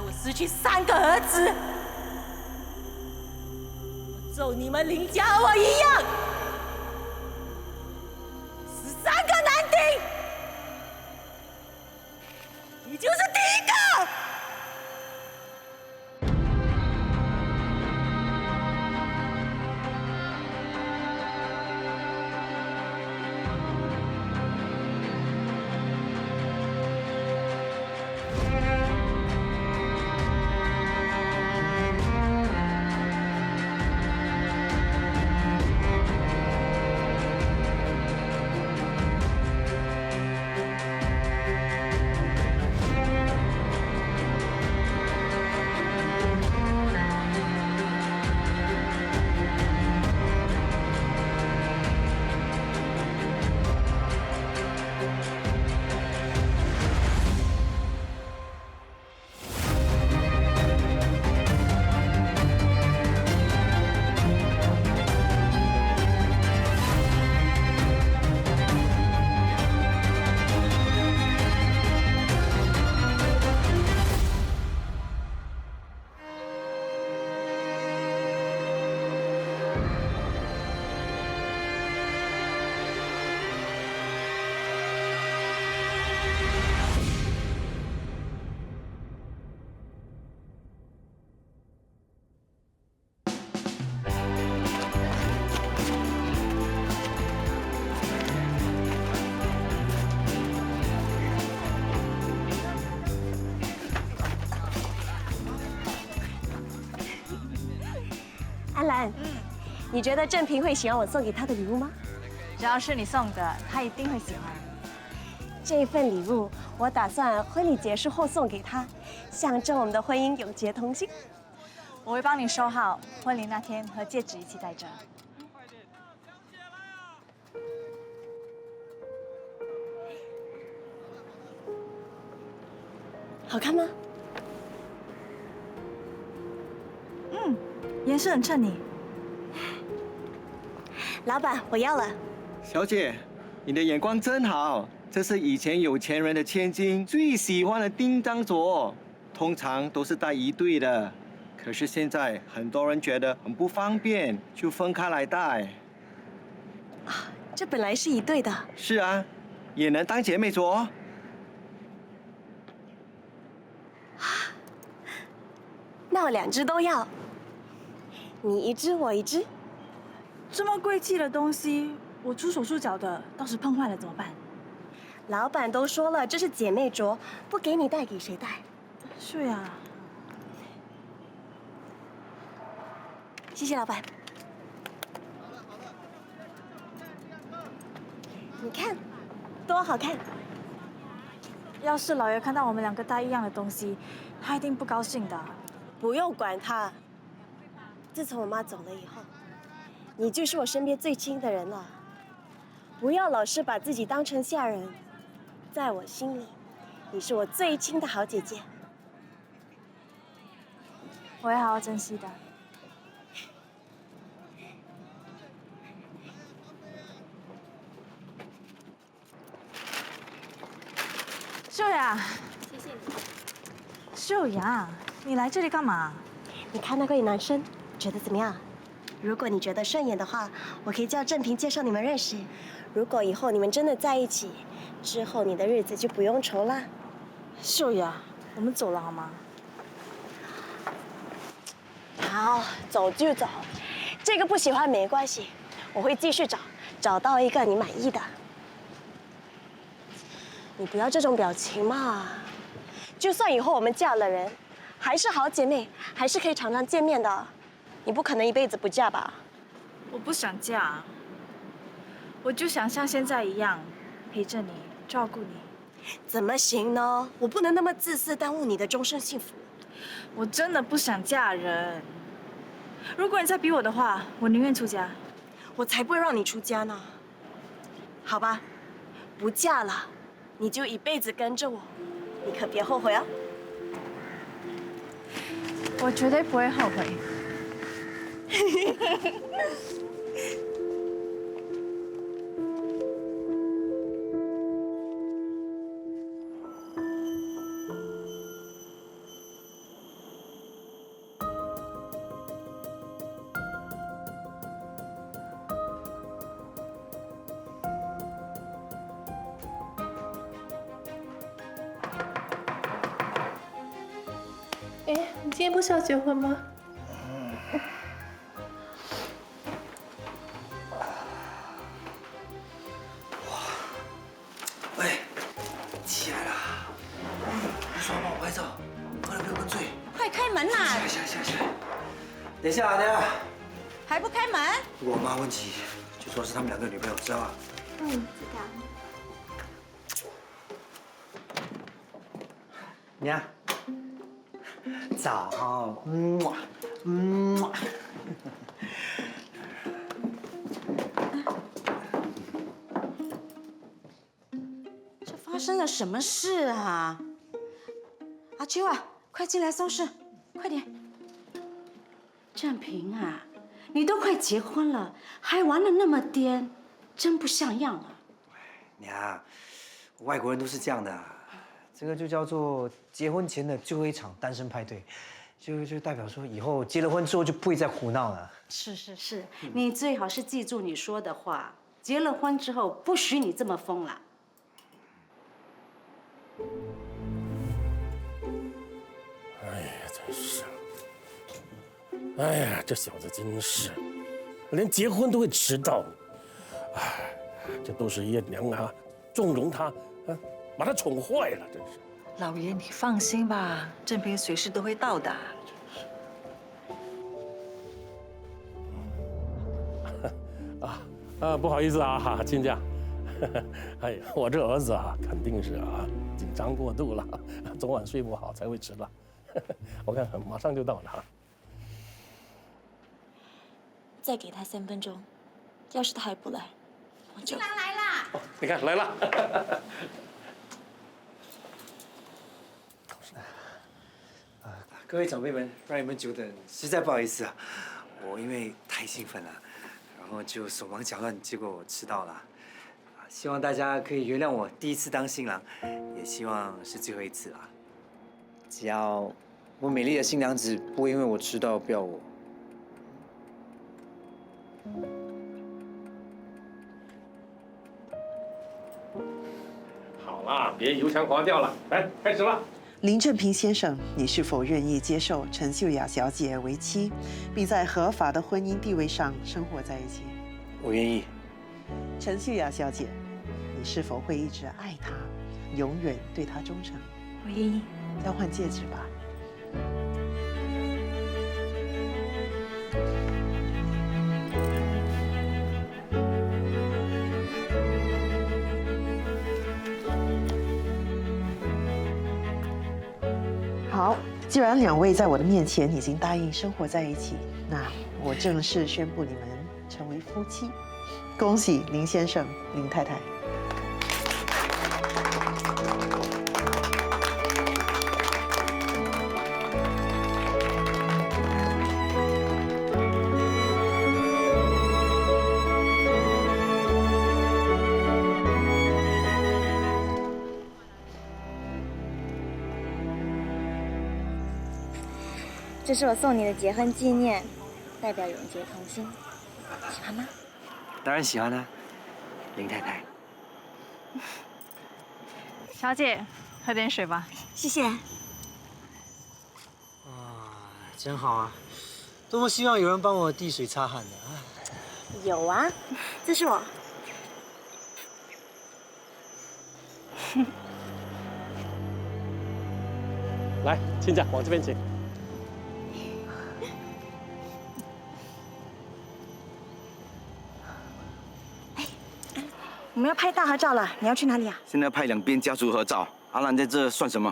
我失去3个儿子，我揍你们林家和我一样，死3个男丁，你就是第1个。安兰，你觉得郑平会喜欢我送给他的礼物吗？只要是你送的，他一定会喜欢。这份礼物我打算婚礼结束后送给他，象征我们的婚姻永结同心。我会帮你收好，婚礼那天和戒指一起戴着。好看吗？颜色很衬你。老板，我要了。小姐，你的眼光真好，这是以前有钱人的千金最喜欢的钉章镯，通常都是戴1对的。可是现在很多人觉得很不方便，就分开来戴。这本来是1对的。是啊，也能当姐妹镯。那我2只都要，你1只，我1只。这么贵气的东西，我出手出脚的，到时碰坏了怎么办？老板都说了，这是姐妹镯，不给你戴给谁戴？是呀。谢谢老板。你看，多好看！要是老爷看到我们2个戴一样的东西，他一定不高兴的。不用管他。自从我妈走了以后，你就是我身边最亲的人了。不要老是把自己当成下人，在我心里，你是我最亲的好姐姐。我会好好珍惜的。秀雅，谢谢你。秀雅，你来这里干嘛？你看那位男生，觉得怎么样？如果你觉得顺眼的话，我可以叫郑平介绍你们认识。如果以后你们真的在一起，之后你的日子就不用愁啦。秀雅，我们走了好吗？好，走就走。这个不喜欢没关系，我会继续找，找到一个你满意的。你不要这种表情嘛。就算以后我们嫁了人，还是好姐妹，还是可以常常见面的。你不可能一辈子不嫁吧？我不想嫁，我就想像现在一样，陪着你，照顾你。怎么行呢？我不能那么自私，耽误你的终身幸福。我真的不想嫁人。如果你再逼我的话，我宁愿出家。我才不会让你出家呢。好吧，不嫁了，你就一辈子跟着我，你可别后悔啊！我绝对不会后悔。哎，你今天不是要结婚吗？喂，起来啦！你说要帮我拍照，喝了不要跟醉。快开门啦！下。等一下啊，等一下。还不开门？如果我妈问起，就说是他们两个女朋友，知道吧？嗯，知道。娘，早，这发生了什么事啊？阿秋啊，快进来收拾，快点！正平啊，你都快结婚了，还玩得那么颠，真不像样啊！娘，外国人都是这样的，这个就叫做结婚前的最后一场单身派对，就代表说以后结了婚之后就不会再胡闹了。是，你最好是记住你说的话，结了婚之后不许你这么疯了。哎呀，真是！哎呀，这小子真是，连结婚都会迟到。哎，这都是叶娘啊，纵容他，啊，把他宠坏了，真是。老爷，你放心吧，正平随时都会到的。不好意思啊，亲家。哎呀，我这儿子啊，肯定是紧张过度了，昨晚睡不好才会迟到。我看马上就到了。再给他3分钟，要是他还不来，我就……新郎来啦！哦，你看来了。各位长辈们，让你们久等，实在不好意思啊。我因为太兴奋了，然后就手忙脚乱，结果我迟到了。希望大家可以原谅我第一次当新郎，也希望是最后一次啊。只要我美丽的新娘子不会因为我迟到不要我。好了，别油腔滑调了，来，开始了。林正平先生，你是否愿意接受陈秀雅小姐为妻，并在合法的婚姻地位上生活在一起？我愿意。陈秀雅小姐，你是否会一直爱她，永远对她忠诚？我愿意。交换戒指吧。好，既然2位在我的面前已经答应生活在一起，那我正式宣布你们成为夫妻。恭喜林先生、林太太。这是我送你的结婚纪念，代表永结同心，喜欢吗？当然喜欢啦，林太太。小姐，喝点水吧。谢谢。真好啊！多么希望有人帮我递水擦汗的啊！有啊，这是我。来，亲家往这边请。我们要拍大合照了，你要去哪里啊？现在拍两边家族合照，阿兰在这算什么？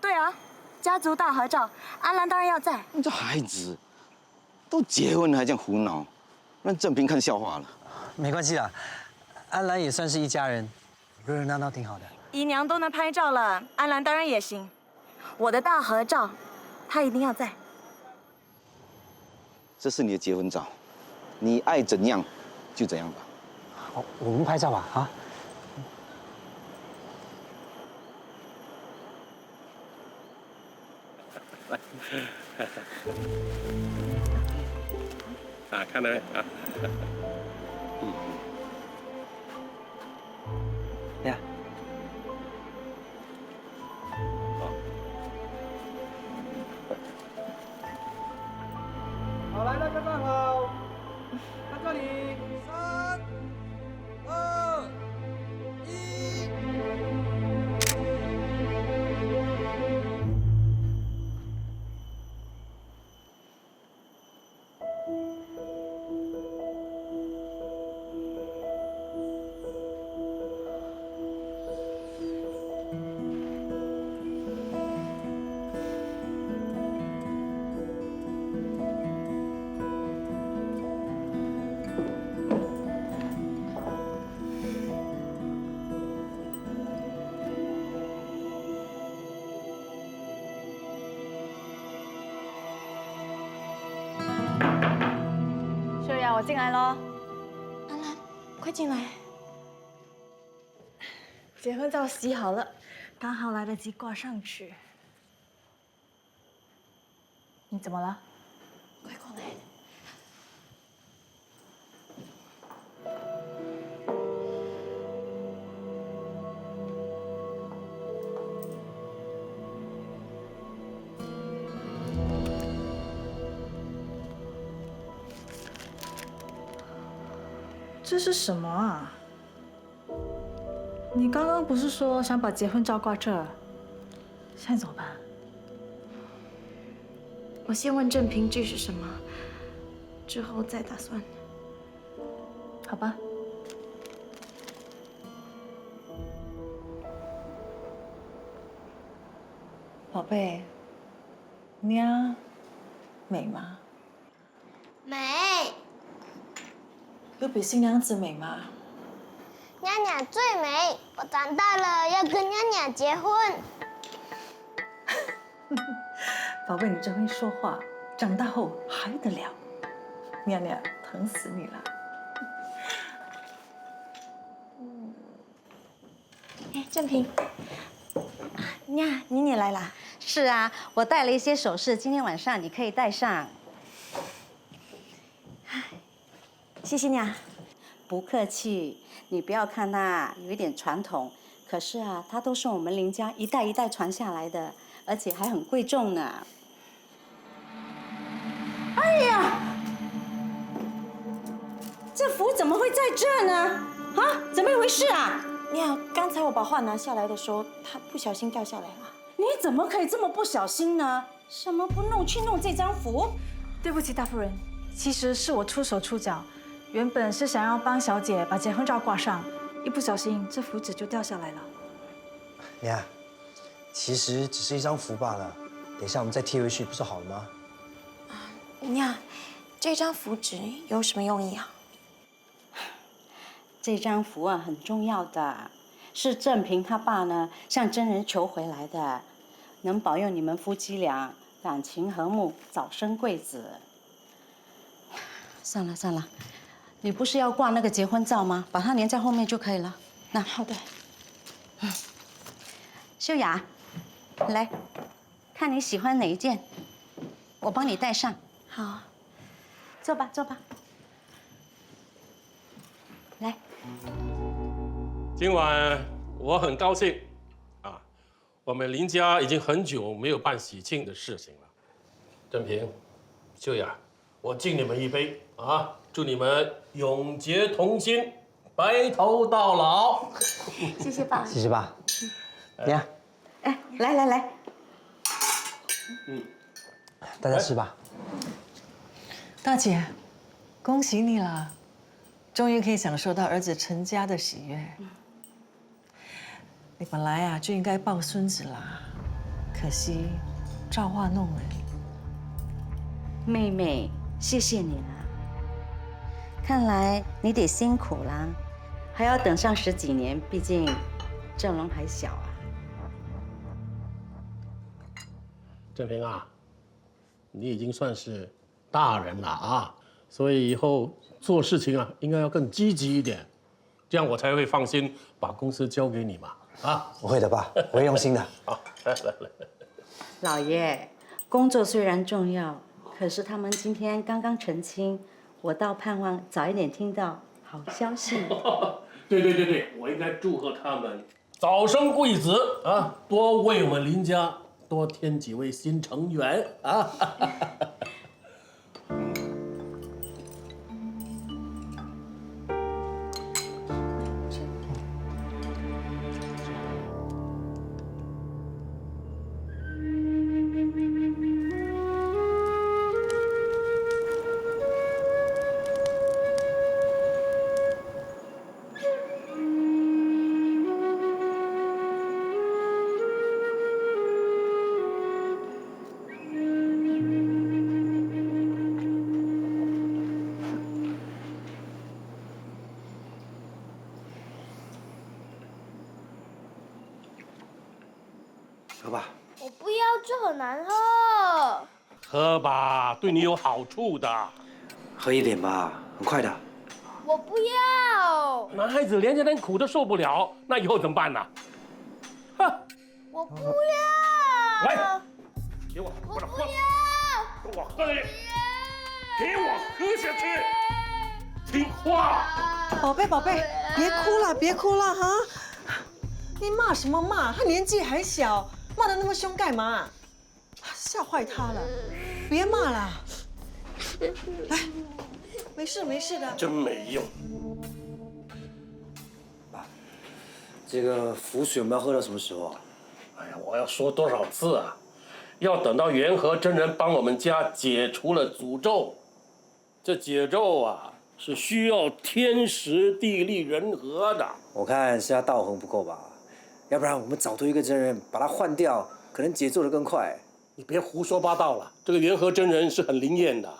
对啊，家族大合照，阿兰当然要在。你这孩子，都结婚了还这样胡闹，让正平看笑话了。没关系啦，安兰也算是一家人，热热闹闹挺好的。姨娘都能拍照了，安兰当然也行。我的大合照，她一定要在。这是你的结婚照，你爱怎样就怎样吧。好，我们拍照吧，啊。看到没啊？呀。我进来咯。兰兰，快进来。结婚照洗好了，刚好来得及挂上去。你怎么了？快过来。这是什么啊？你刚刚不是说想把结婚照挂这儿？现在怎么办？我先问郑平这是什么，之后再打算。好吧。宝贝，娘美吗？美。有比新娘子美吗？娘娘最美，我长大了要跟娘娘结婚。宝贝，你真会说话，长大后还得了？娘娘疼死你了。哎，郑平，娘，你也来啦？是啊，我带了一些首饰，今天晚上你可以戴上。谢谢娘。不客气，你不要看它有一点传统，可是啊，它都是我们林家一代一代传下来的，而且还很贵重呢。哎呀，这符怎么会在这呢？啊，怎么一回事啊？娘，刚才我把画拿下来的时候，它不小心掉下来了。你怎么可以这么不小心呢？什么不弄去弄这张符？对不起，大夫人，其实是我出手出脚。原本是想要帮小姐把结婚照挂上，一不小心这符纸就掉下来了。娘，其实只是一张符罢了，等一下我们再贴回去不是好了吗？娘，这张符纸有什么用意啊？这张符啊很重要的，是郑平他爸呢向真人求回来的，能保佑你们夫妻俩感情和睦，早生贵子。算了算了。你不是要挂那个结婚照吗？把它粘在后面就可以了。那好的。秀雅，来，看你喜欢哪一件，我帮你戴上。好。坐吧，坐吧。来。今晚我很高兴，啊，我们林家已经很久没有办喜庆的事情了。郑平、秀雅，我敬你们一杯啊！祝你们永结同心，白头到老。谢谢爸。谢谢爸。娘，哎，来来来，大家吃吧。大姐，恭喜你了，终于可以享受到儿子成家的喜悦。你本来啊就应该抱孙子啦，可惜造化弄人。妹妹，谢谢你了。看来你得辛苦啦，还要等上10几年，毕竟郑龙还小啊。郑平啊，你已经算是大人了啊，所以以后做事情啊应该要更积极一点，这样我才会放心把公司交给你嘛。啊，我会的，爸，我会用心的。好，来。老爷，工作虽然重要，可是他们今天刚刚成亲。我倒盼望早一点听到好消息。对，我应该祝贺他们早生贵子啊，多为我们林家多添几位新成员啊。喝吧。我不要，这很难喝。喝吧，对你有好处的。喝一点吧，很快的。我不要，男孩子连着点苦都受不了，那以后怎么办呢？哼！我不要，来，给我，我不把它喝，要，给我喝下去，给我喝下去，听话。宝贝，宝贝，别哭了，别哭了哈！你骂什么骂？他年纪还小，骂得那么凶干嘛？吓坏他了！别骂了，来，没事没事的。真没用。爸，这个符水我们要喝到什么时候啊？哎呀，我要说多少次啊？要等到元和真人帮我们家解除了诅咒。这解咒啊，是需要天时地利人和的。我看是他道行不够吧，要不然我们找多一个真人把他换掉，可能节奏得更快。你别胡说八道了，这个元和真人是很灵验的。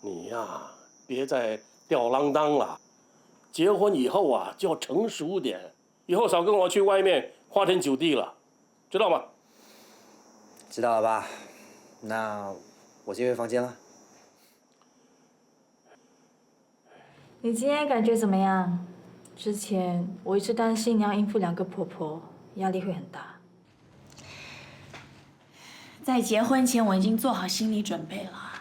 你呀，别再吊郎当了。结婚以后啊，就要成熟点，以后少跟我去外面花天酒地了，知道吗？知道了吧？那我先回房间了。你今天感觉怎么样？之前我一直担心你要应付2个婆婆，压力会很大。在结婚前我已经做好心理准备了。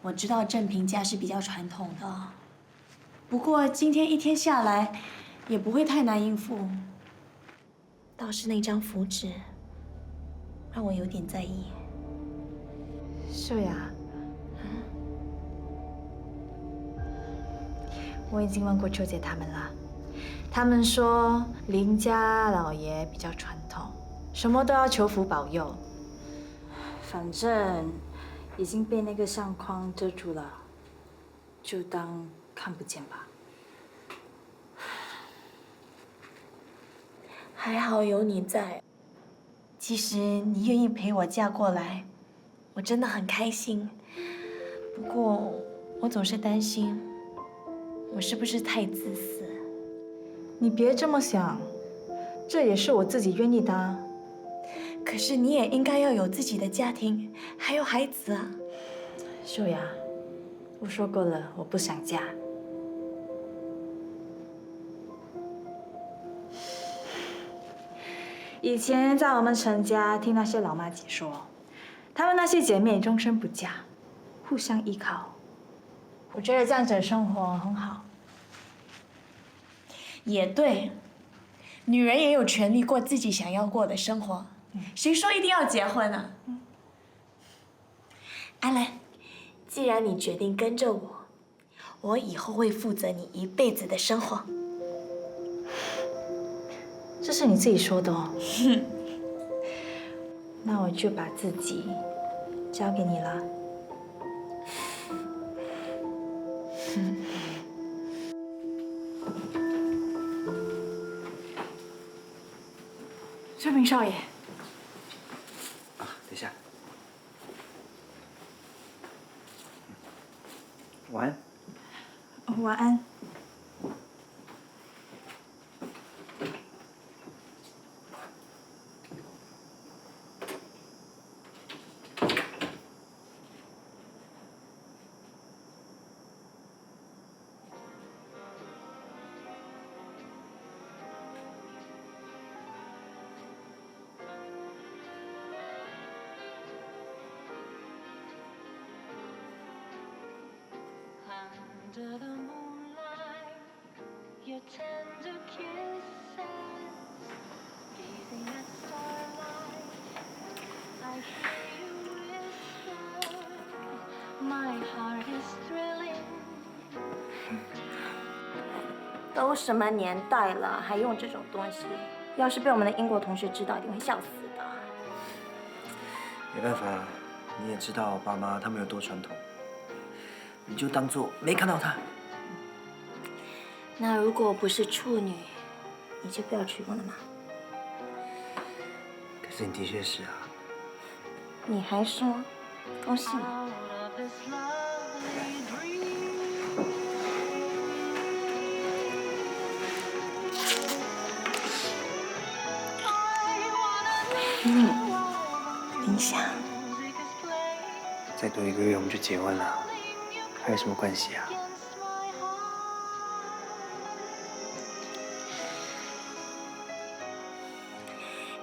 我知道正平家是比较传统的，不过今天一天下来也不会太难应付。倒是那张符纸让我有点在意。秀雅，我已经问过秋姐他们了，他们说林家老爷比较传统，什么都要求福保佑。反正已经被那个相框遮住了，就当看不见吧。还好有你在。其实你愿意陪我嫁过来，我真的很开心。不过我总是担心，我是不是太自私？你别这么想，这也是我自己愿意的啊。可是你也应该要有自己的家庭，还有孩子啊。秀雅，我说过了，我不想嫁。以前在我们陈家听那些老妈姐说，她们那些姐妹终身不嫁，互相依靠。我觉得这样子的生活很好。也对，女人也有权利过自己想要过的生活。谁说一定要结婚啊？安兰，既然你决定跟着我，我以后会负责你一辈子的生活。这是你自己说的哦。那我就把自己交给你了。正平少爷。啊，等一下。晚安。晚安。Under the moonlight, your tender kisses, gazing at starlight, I hear you whisper, my heart is thrilling. 都什么年代了，还用这种东西？要是被我们的英国同学知道，一定会笑死的。没办法，你也知道爸妈他们有多传统。你就当做没看到他。那如果不是处女，你就不要娶我了吗？可是你的确是啊。你还说，恭喜你。理想。再多1个月我们就结婚了。还有什么关系啊？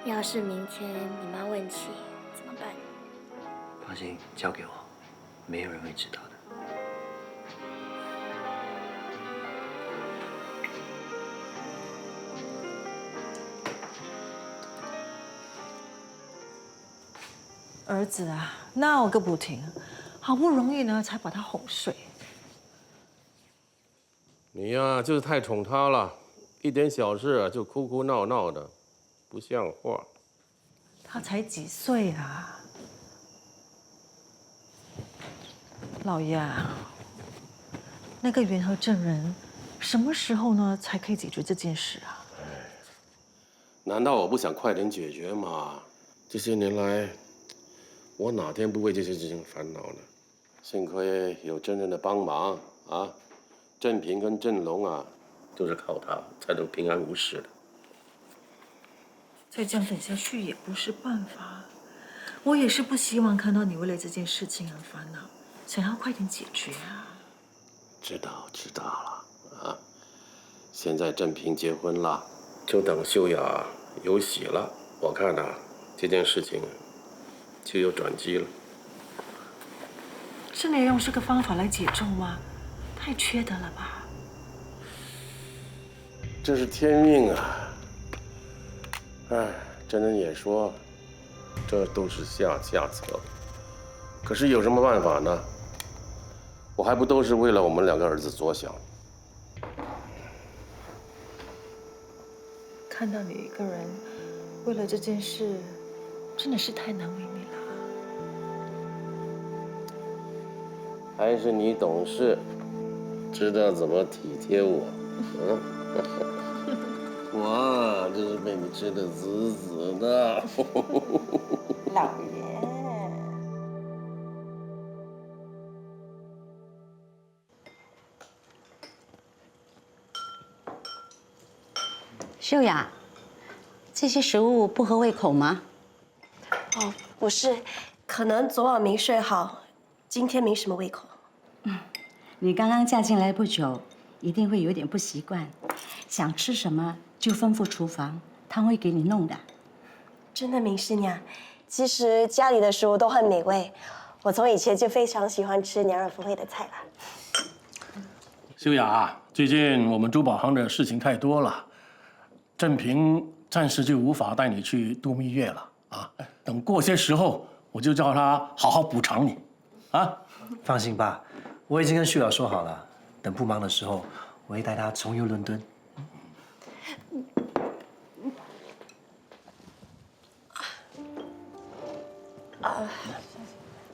要是明天你妈问起怎么办？放心，交给我，没有人会知道的。儿子啊，闹个不停，好不容易呢才把他哄睡。你呀，就是太宠他了，一点小事啊就哭哭闹闹的，不像话。他才几岁啊，老爷啊，那个元和证人什么时候呢才可以解决这件事啊？难道我不想快点解决吗？这些年来，我哪天不为这些事情烦恼呢？幸亏有证人的帮忙啊，郑平跟郑龙啊，都是靠他才能平安无事的。再这样等下去也不是办法，我也是不希望看到你为了这件事情而烦恼，想要快点解决啊。知道了啊，现在郑平结婚了，就等秀雅有喜了，我看啊，这件事情就有转机了。真的要用这个方法来解咒吗？太缺德了吧！这是天命啊！哎，真人也说，这都是下策。可是有什么办法呢？我还不都是为了我们两个儿子着想。看到你一个人为了这件事，真的是太难为你了。还是你懂事，知道怎么体贴我，哇，这是被你吃得死死的。老爷，秀雅，这些食物不合胃口吗？哦，不是，可能昨晚没睡好，今天没什么胃口。你刚刚嫁进来不久，一定会有点不习惯。想吃什么就吩咐厨房，他会给你弄的。真的，明师娘，其实家里的食物都很美味，我从以前就非常喜欢吃娘惹风味的菜了。秀雅，最近我们珠宝行的事情太多了，郑平暂时就无法带你去度蜜月了啊。等过些时候，我就叫他好好补偿你，啊。放心吧，我已经跟秀雅说好了，等不忙的时候，我会带她重游伦敦。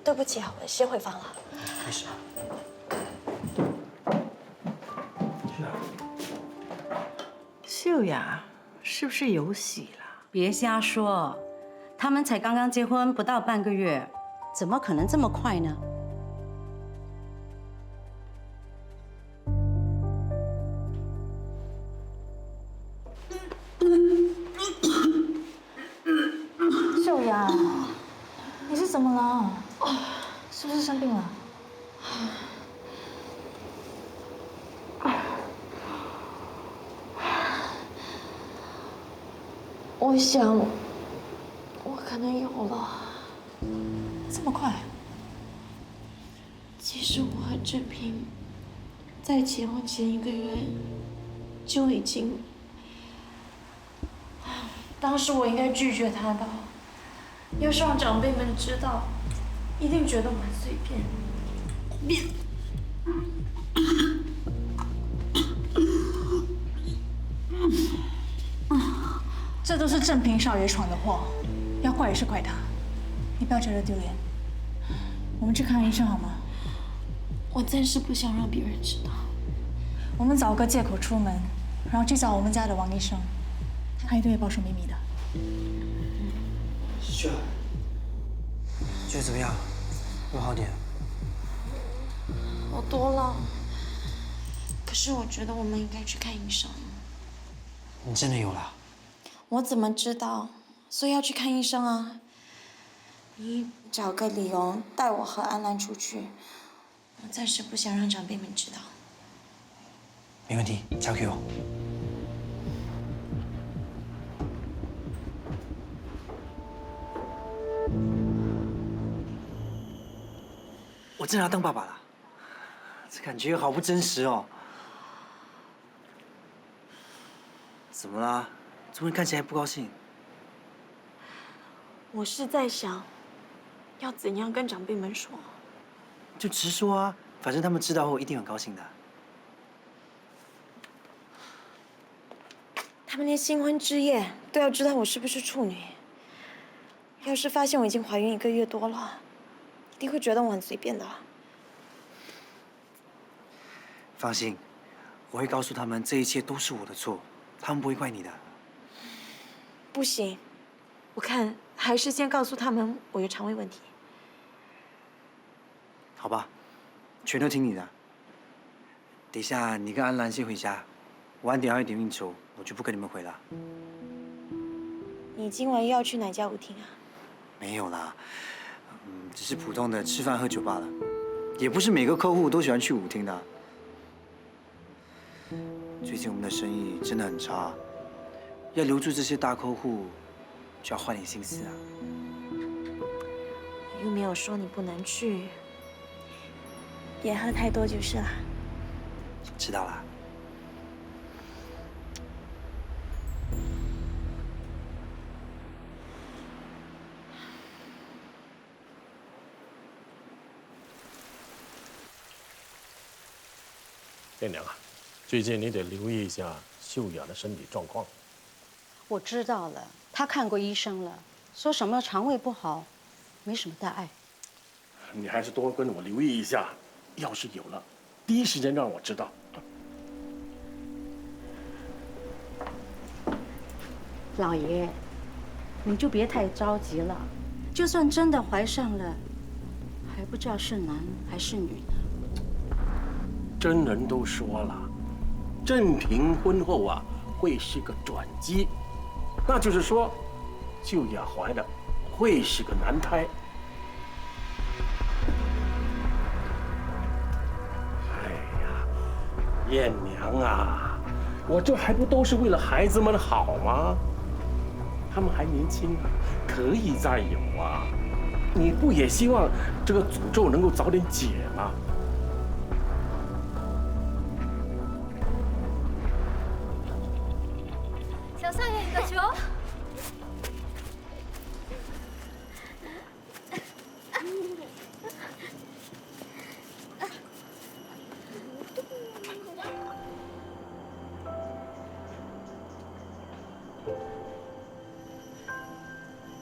对不起啊，我先回房了。没事。秀雅是不是有喜了？别瞎说，他们才刚刚结婚不到半个月，怎么可能这么快呢？秀雅，你是怎么了？是不是生病了？我想，我可能有了。这么快？其实我和郑平在结婚前1个月就已经，当时我应该拒绝他的，要是让长辈们知道，一定觉得我很随便。这都是郑平少爷闯的祸，要怪也是怪他，你不要觉得丢脸。我们去看医生好吗？我暂时不想让别人知道。我们找个借口出门，然后去找我们家的王医生，他一定会保守秘密的。秀雅，觉得怎么样？有好点？好多了。可是我觉得我们应该去看医生。你真的有了？我怎么知道？所以要去看医生啊！你找个理由带我和安澜出去，我暂时不想让长辈们知道。没问题，交给我。我真的要当爸爸了，这感觉好不真实哦。怎么啦？怎么看起来不高兴？我是在想，要怎样跟长辈们说。就直说啊，反正他们知道后一定很高兴的。他们连新婚之夜都要知道我是不是处女。要是发现我已经怀孕1个月多了，一定会觉得我很随便的。放心，我会告诉他们这一切都是我的错，他们不会怪你的。不行，我看还是先告诉他们我有肠胃问题。好吧，全都听你的。等一下你跟安兰先回家，晚点还有点应酬，我就不跟你们回了。你今晚又要去哪家舞厅啊？没有啦，只是普通的吃饭喝酒罢了，也不是每个客户都喜欢去舞厅的。最近我们的生意真的很差，要留住这些大客户，就要换点心思啊。又没有说你不能去，别喝太多就是了。知道啦。店娘啊，最近你得留意一下秀雅的身体状况。我知道了，他看过医生了，说什么肠胃不好，没什么大碍。你还是多跟我留意一下，要是有了，第一时间让我知道。老爷，你就别太着急了，就算真的怀上了，还不知道是男还是女呢。真人都说了，正平婚后啊会是个转机，那就是说，秀雅怀的会是个男胎。哎呀，燕娘啊，我这还不都是为了孩子们好吗？他们还年轻啊，可以再有啊。你不也希望这个诅咒能够早点解吗？小少爷，你的球。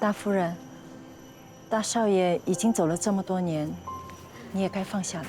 大夫人，大少爷已经走了这么多年，你也该放下了。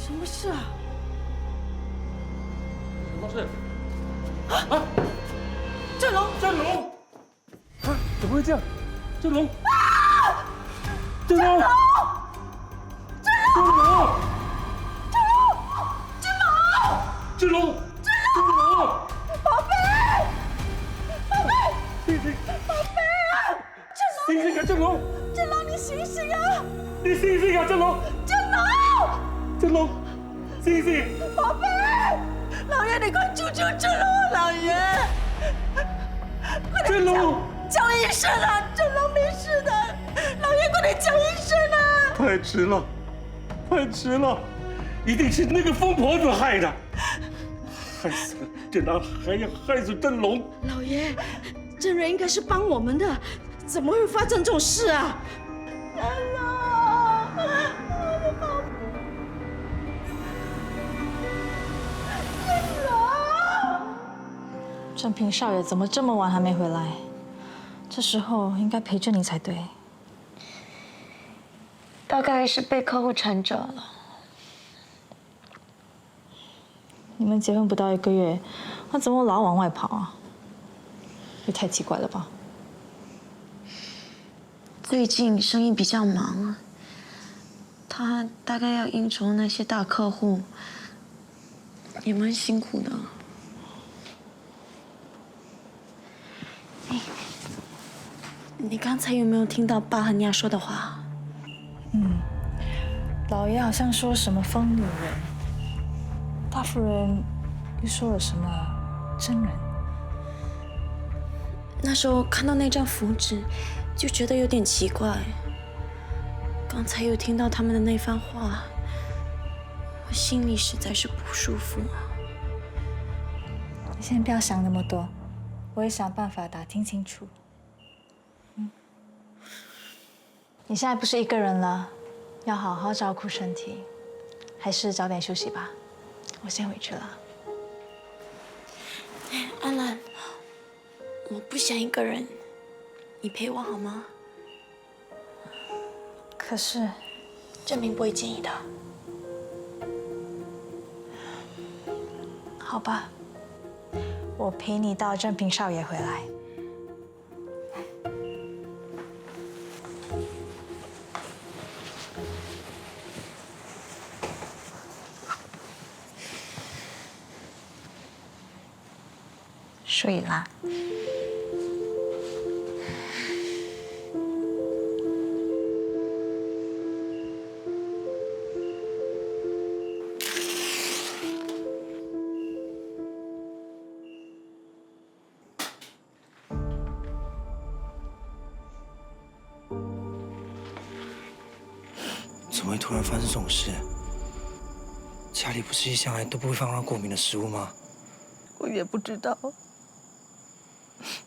什么事啊？什么事？啊！振龙，振龙！啊！怎么会这样？振龙！啊！振龙！振龙！振龙！宝贝，宝贝，星星，宝贝啊！振龙，星星，赶紧振龙，振龙，你醒醒啊！你醒醒啊，振龙！振龙，振龙，醒醒！宝贝，老爷，你快救救振龙啊，老爷！快点振龙，叫医生啊！振龙没事的，老爷，快点叫医生啊！太迟了，太迟了，一定是那个疯婆子害的，害死了振安，还要害死振龙。老爷，振人应该是帮我们的，怎么会发生这种事啊？振龙，我的宝贝，振龙，振平少爷怎么这么晚还没回来？这时候应该陪着你才对。大概是被客户缠着了。你们结婚不到1个月，他怎么老往外跑啊？也太奇怪了吧！最近生意比较忙，他大概要应酬那些大客户，也蛮辛苦的。你刚才有没有听到爸和娘说的话？老爷好像说什么疯女人，大夫人又说了什么真人。那时候看到那张符纸，就觉得有点奇怪。刚才又听到他们的那番话，我心里实在是不舒服。你先不要想那么多，我会想办法打听清楚。你现在不是一个人了，要好好照顾身体，还是早点休息吧。我先回去了。安兰，我不想一个人，你陪我好吗？可是，振明不会介意的。好吧，我陪你到振平少爷回来。睡啦。怎么会突然发生这种事？家里不是一向来都不会放他过敏的食物吗？我也不知道，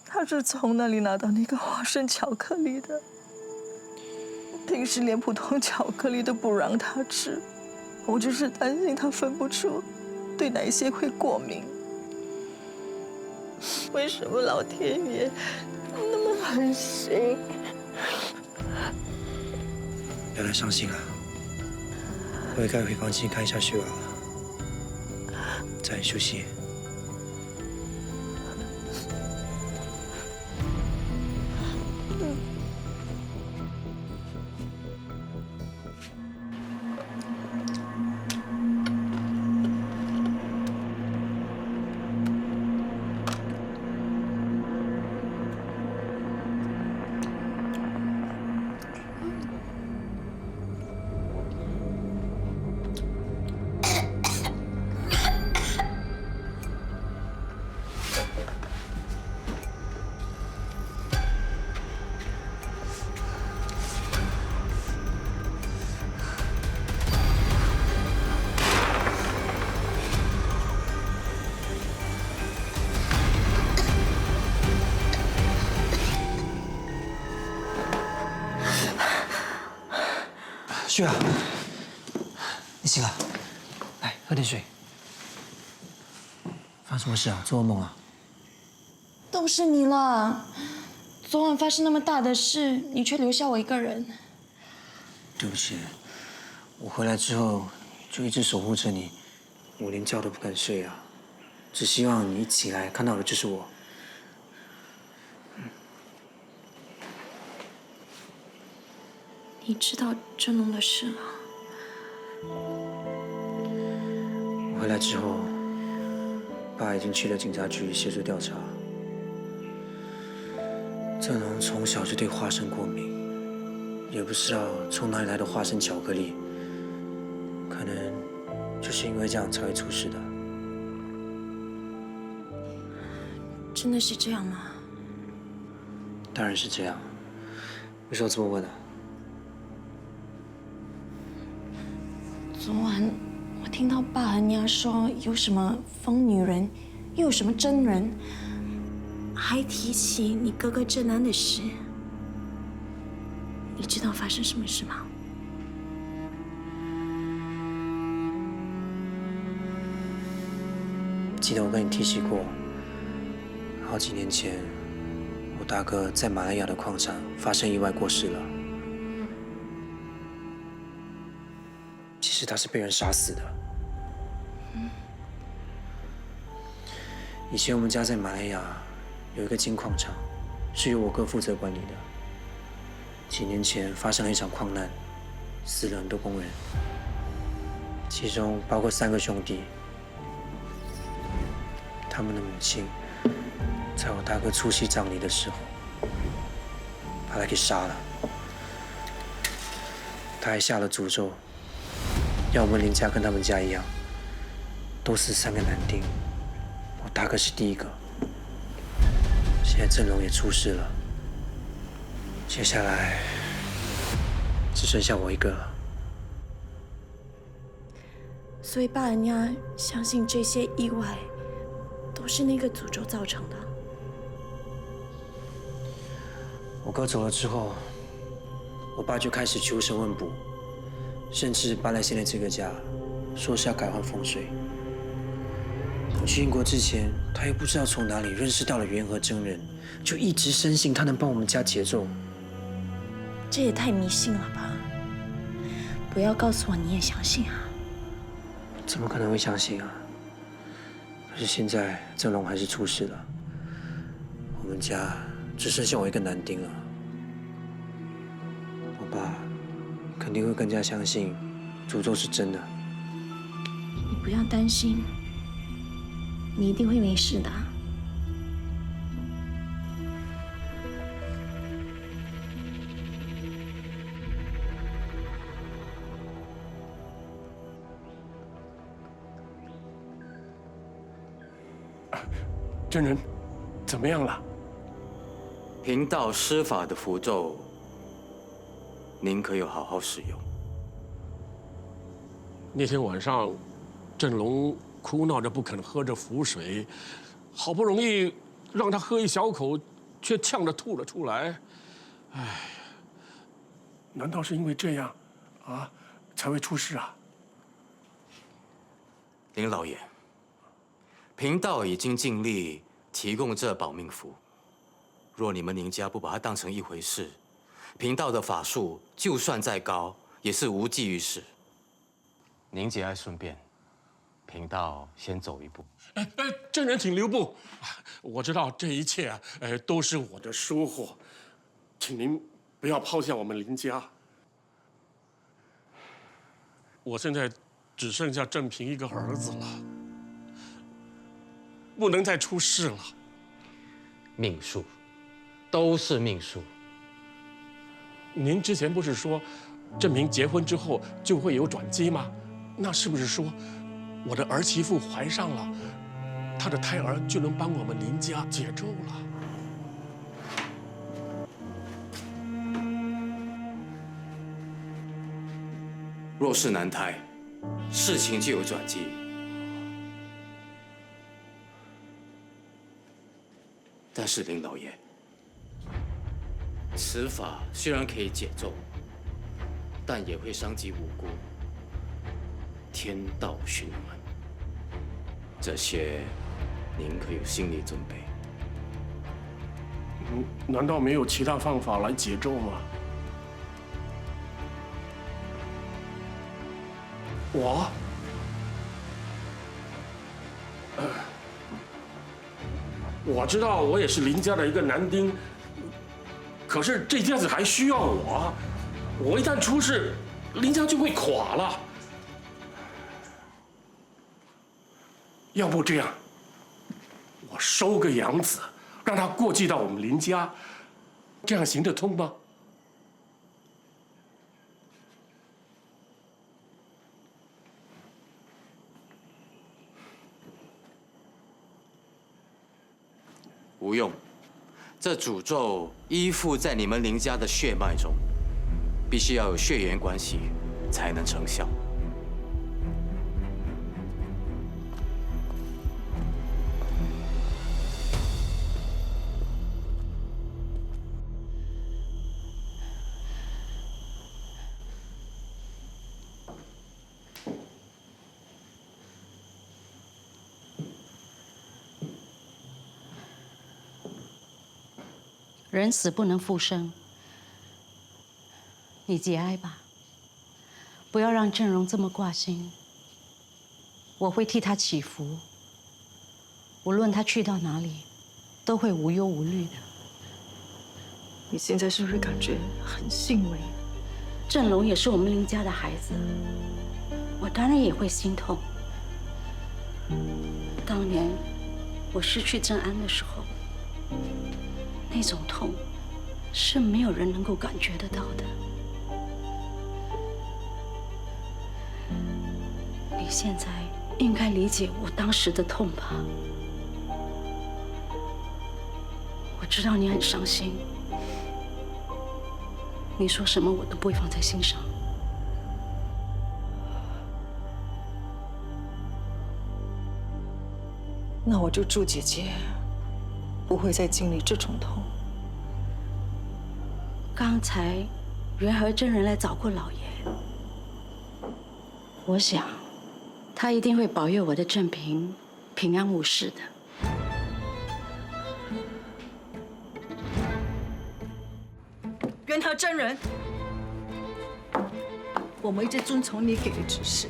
他是从哪里拿到那个花生巧克力的？平时连普通巧克力都不让他吃，我就是担心他分不出对哪一些会过敏。为什么老天爷那么狠心？不要太伤心了，我也该回房间看一下雪儿了。早点休息。雪儿，你醒了，来喝点水。发生什么事啊？做噩梦啊？都是你了，昨晚发生那么大的事，你却留下我一个人。对不起，我回来之后就一直守护着你，我连觉都不敢睡啊，只希望你一起来看到的就是我。你知道振龙的事吗？我回来之后，爸已经去了警察局协助调查。振龙从小就对花生过敏，也不知道从哪里来的花生巧克力，可能就是因为这样才会出事的。真的是这样吗？当然是这样。为什么这么问呢？昨晚我听到爸和娘说有什么疯女人，又有什么真人，还提起你哥哥郑南的事。你知道发生什么事吗？记得我跟你提起过，好几年前，我大哥在马来亚的矿场发生意外过世了。其实他是被人杀死的。以前我们家在马来亚有一个金矿场，是由我哥负责管理的。几年前发生了一场矿难，死了很多工人，其中包括3个兄弟。他们的母亲在我大哥除夕葬礼的时候，把他给杀了。他还下了诅咒，要我们林家跟他们家一样，都是3个男丁。我大哥是第1个。现在郑龙也出事了，接下来只剩下我一个了。所以爸和娘相信这些意外都是那个诅咒造成的。我哥走了之后，我爸就开始求神问卜，甚至搬来现在这个家，说是要改换风水。我去英国之前，他又不知道从哪里认识到了元和真人，就一直深信他能帮我们家解咒。这也太迷信了吧！不要告诉我你也相信啊！怎么可能会相信啊？可是现在郑龙还是出事了，我们家只剩下我一个男丁了。我爸肯定会更加相信诅咒是真的。你不要担心，你一定会没事的。真人，怎么样了？贫道施法的符咒，您可有好好使用？那天晚上，郑龙哭闹着不肯喝这符水，好不容易让他喝一小口，却呛着吐了出来。哎，难道是因为这样，啊，才会出事啊？林老爷，贫道已经尽力提供这保命符，若你们林家不把它当成一回事，贫道的法术就算再高，也是无济于事。您节哀顺变，贫道先走一步。真人请留步。我知道这一切啊，都是我的疏忽，请您不要抛下我们林家。我现在只剩下郑平一个儿子了，不能再出事了。命数，都是命数。您之前不是说，郑平结婚之后就会有转机吗？那是不是说，我的儿媳妇怀上了，她的胎儿就能帮我们林家解咒了？若是男胎，事情就有转机。但是林老爷，此法虽然可以解咒，但也会伤及无辜，天道循环。这些您可有心理准备？难道没有其他方法来解咒吗？我知道我也是林家的一个男丁，可是这家子还需要我，我一旦出事，林家就会垮了。要不这样，我收个养子，让他过继到我们林家，这样行得通吗？无用。这诅咒依附在你们林家的血脉中，必须要有血缘关系才能成效。人死不能复生，你节哀吧，不要让郑荣这么挂心。我会替他祈福，无论他去到哪里，都会无忧无虑的。你现在是不是感觉很欣慰？郑荣也是我们林家的孩子，我当然也会心痛。当年我失去郑安的时候，那种痛是没有人能够感觉得到的。你现在应该理解我当时的痛吧？我知道你很伤心，你说什么我都不会放在心上。那我就祝姐姐不会再经历这种痛。刚才元和真人来找过老爷，我想他一定会保佑我的正平平安无事的。元和真人，我们一直遵从你给的指示，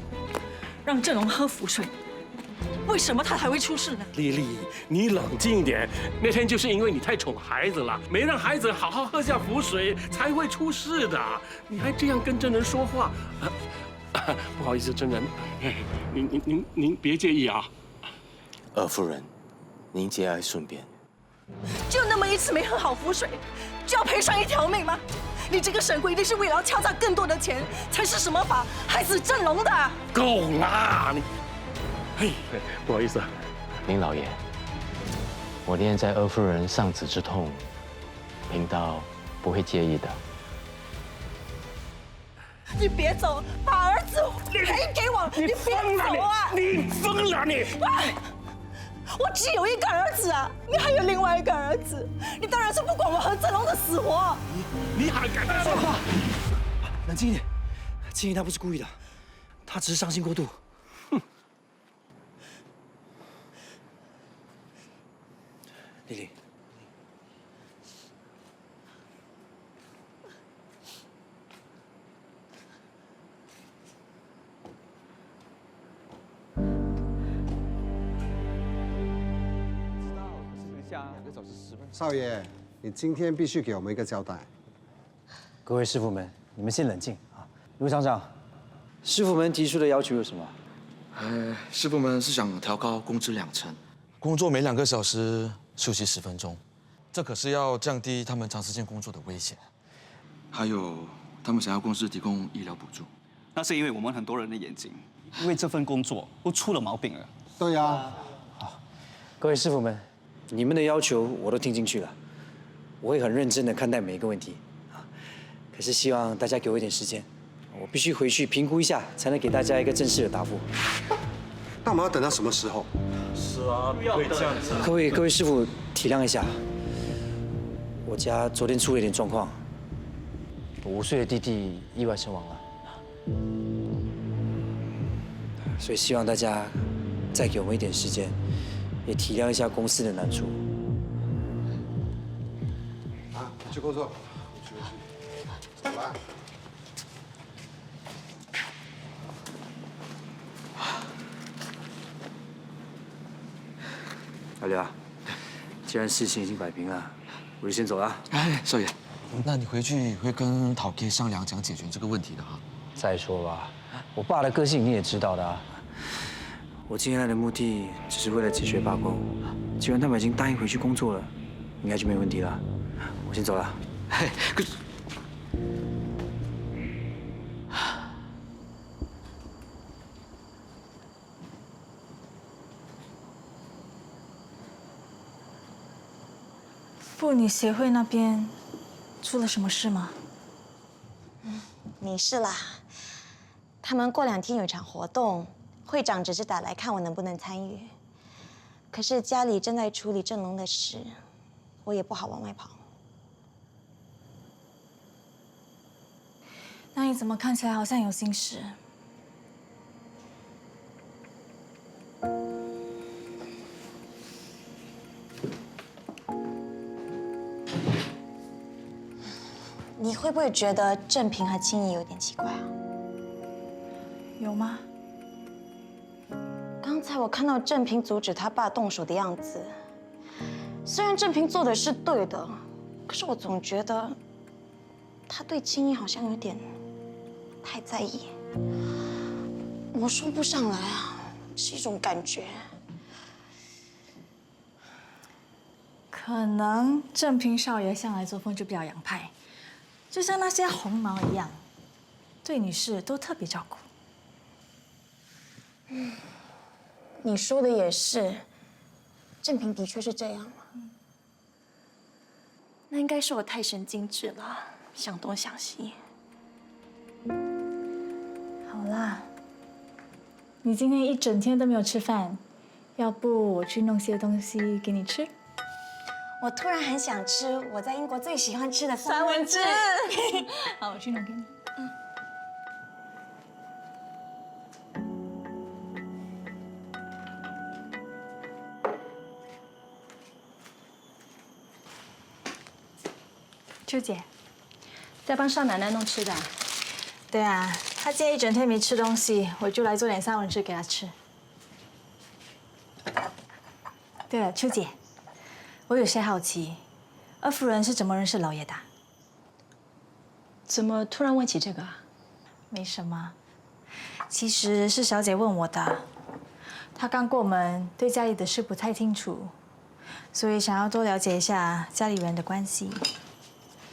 让郑荣喝符水。为什么他还会出事呢？丽丽，你冷静一点。那天就是因为你太宠孩子了，没让孩子好好喝下符水，才会出事的。你还这样跟真人说话，不好意思，真人，您别介意啊。二夫人，您节哀顺变。就那么一次没喝好符水，就要赔上一条命吗？你这个神鬼一定是为了要敲诈更多的钱，才是什么法害死郑荣的？够啦，你。嘿，不好意思，林老爷，我念在二夫人丧子之痛，贫道不会介意的。你别走，把儿子赔给我！你别走啊！你疯了你！我只有一个儿子啊，你还有另外一个儿子，你当然是不管我和郑荣的死活。你还敢说话？冷静一点，静怡她不是故意的，她只是伤心过度。丽丽，少爷，你今天必须给我们一个交代。各位师傅们，你们先冷静啊。卢厂长，师傅们提出的要求有什么？师傅们是想调高工资2成，工作每2个小时休息10分钟，这可是要降低他们长时间工作的危险。还有，他们想要公司提供医疗补助。那是因为我们很多人的眼睛，因为这份工作都出了毛病了。对呀。好，各位师傅们，你们的要求我都听进去了，我会很认真的看待每一个问题啊。可是希望大家给我一点时间，我必须回去评估一下，才能给大家一个正式的答复。那我们要等到什么时候？是啊，不可以这样子。各位师傅体谅一下，我家昨天出了一点状况，我5岁的弟弟意外身亡了，所以希望大家再给我们一点时间，也体谅一下公司的难处。啊，去工作，去，走吧。老刘啊，既然事情已经摆平了，我就先走了。哎，少爷，那你回去会跟陶 K 商量，讲解决这个问题的哈。再说吧，我爸的个性你也知道的啊。我今天来的目的只是为了解决罢工。既然他们已经答应回去工作了，应该就没问题了。我先走了。嘿，可是。妇女协会那边出了什么事吗？没事啦，他们过2天有场活动，会长只是打来看我能不能参与。可是家里正在处理正龙的事，我也不好往外跑。那你怎么看起来好像有心事？你会不会觉得郑平和青怡有点奇怪啊？有吗？刚才我看到郑平阻止他爸动手的样子，虽然郑平做的是对的，可是我总觉得他对青怡好像有点太在意。我说不上来啊，是一种感觉。可能郑平少爷向来作风就比较洋派，就像那些红毛一样，对女士都特别照顾。你说的也是，郑平的确是这样。那应该是我太神经质了，想东想西。好啦，你今天一整天都没有吃饭，要不我去弄些东西给你吃？我突然很想吃我在英国最喜欢吃的三文治。好，我去弄给你。秋姐，在帮少奶奶弄吃的。对啊，她今天一整天没吃东西，我就来做点三文治给她吃。对了，秋姐，我有些好奇，二夫人是怎么认识老爷的？怎么突然问起这个啊？没什么，其实是小姐问我的。她刚过门，对家里的事不太清楚，所以想要多了解一下家里人的关系，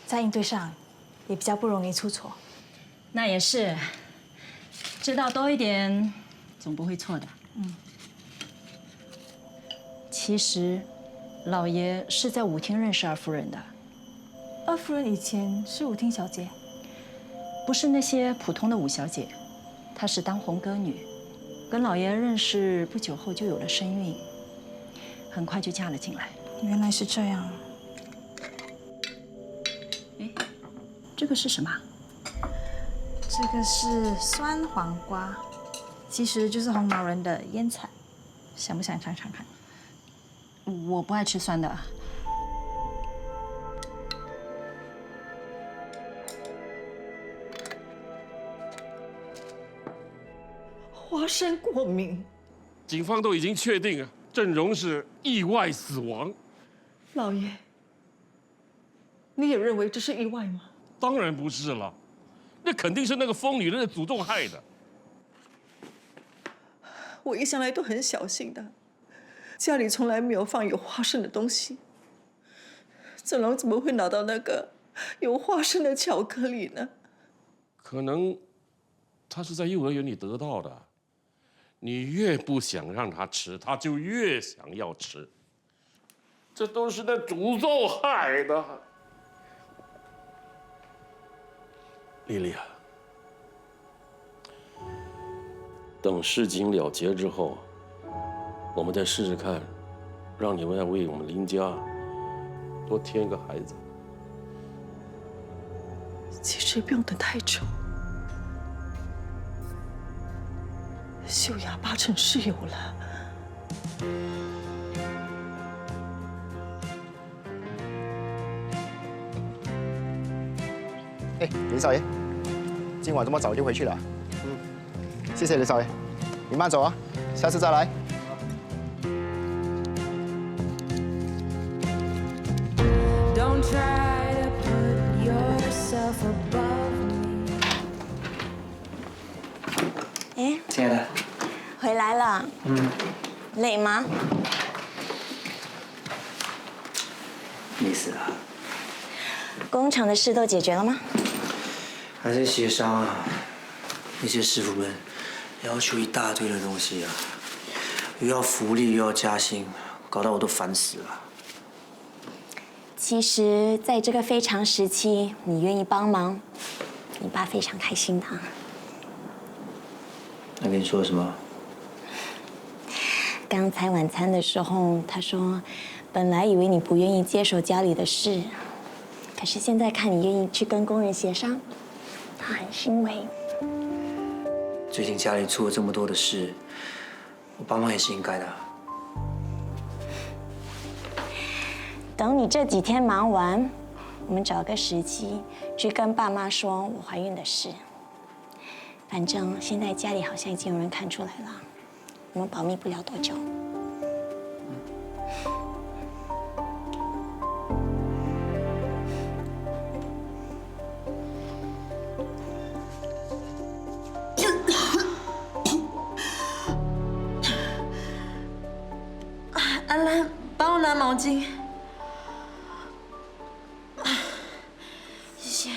在应对上也比较不容易出错。那也是，知道多一点，总不会错的。其实，老爷是在舞厅认识二夫人的。二夫人以前是舞厅小姐，不是那些普通的舞小姐，她是当红歌女，跟老爷认识不久后就有了身孕，很快就嫁了进来。原来是这样。哎，这个是什么？这个是酸黄瓜，其实就是红毛人的腌菜，想不想尝尝看？我不爱吃酸的。花生过敏，警方都已经确定了，郑荣是意外死亡。老爷，你也认为这是意外吗？当然不是了，那肯定是那个疯女人的诅咒害的。我一向来都很小心的，家里从来没有放有花生的东西。郑龙怎么会拿到那个有花生的巧克力呢？可能他是在幼儿园里得到的。你越不想让他吃，他就越想要吃。这都是那诅咒害的。丽丽啊，等事情了结之后，我们再试试看，让你们来为我们林家多添一个孩子。其实不用等太久，秀雅8成是有了。哎，林少爷，今晚这么早就回去了？谢谢林少爷，你慢走啊，下次再来。Don't try to put yourself above me. 哎，亲爱的，回来了。累吗？没事啊。工厂的事都解决了吗？还在协商啊，那些师傅们要求一大堆的东西啊，又要福利又要加薪，搞到我都烦死了。其实，在这个非常时期，你愿意帮忙，你爸非常开心的。他跟你说了什么？刚才晚餐的时候，他说，本来以为你不愿意接手家里的事，可是现在看你愿意去跟工人协商，他很欣慰。最近家里出了这么多的事，我帮忙也是应该的。等你这几天忙完，我们找个时机去跟爸妈说我怀孕的事。反正现在家里好像已经有人看出来了，我们保密不了多久。安兰，帮我拿毛巾。谢谢。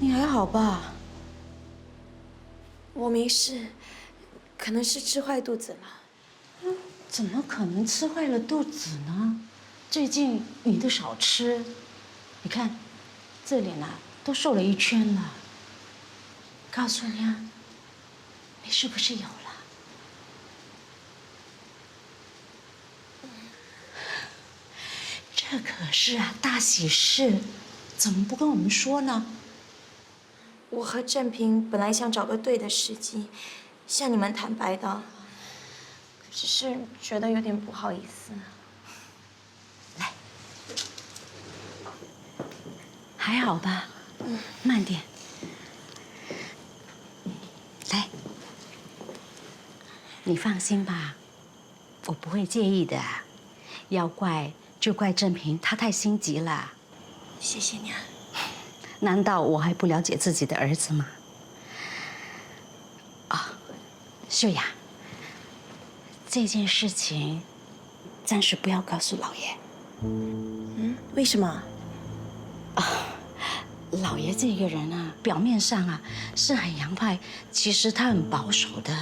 你还好吧？我没事，可能是吃坏肚子了。怎么可能吃坏了肚子呢？最近你都少吃，你看，这脸啊都瘦了1圈了。告诉你啊，你是不是有了？这可是啊大喜事，怎么不跟我们说呢？我和郑平本来想找个对的时机，向你们坦白的，只是觉得有点不好意思。来，还好吧？慢点。来，你放心吧，我不会介意的。要怪就怪郑平，他太心急了。谢谢你啊。难道我还不了解自己的儿子吗？啊，秀雅，这件事情暂时不要告诉老爷。为什么？老爷这个人啊，表面上啊是很洋派，其实他很保守的。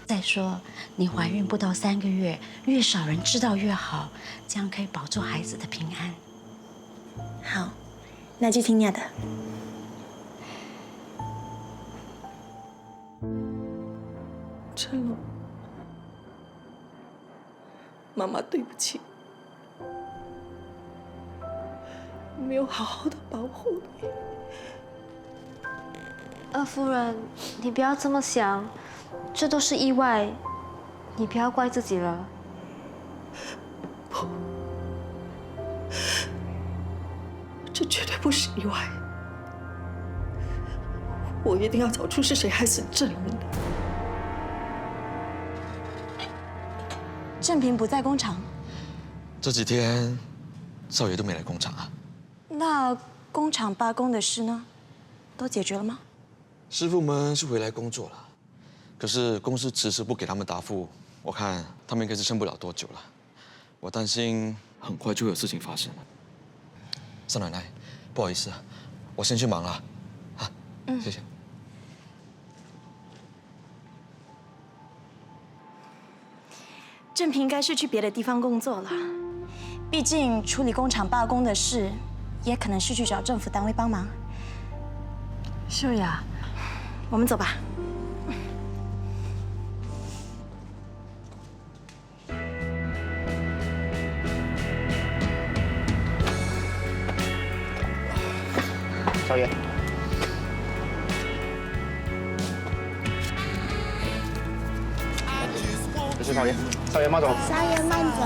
再说，你怀孕不到3个月，越少人知道越好，这样可以保住孩子的平安。好，那就听你的。陈龙，妈妈对不起，没有好好的保护你。二夫人，你不要这么想，这都是意外，你不要怪自己了。不，这绝对不是意外。我一定要找出是谁害死郑龙的。郑平不在工厂，这几天少爷都没来工厂啊。那工厂罢工的事呢？都解决了吗？师傅们是回来工作了，可是公司迟迟不给他们答复，我看他们应该是撑不了多久了。我担心很快就会有事情发生。少奶奶，不好意思，我先去忙了，啊，谢谢。郑平应该是去别的地方工作了，毕竟处理工厂罢工的事，也可能是去找政府单位帮忙。秀雅，我们走吧。少爷，这是少爷，少爷慢走。少爷慢走，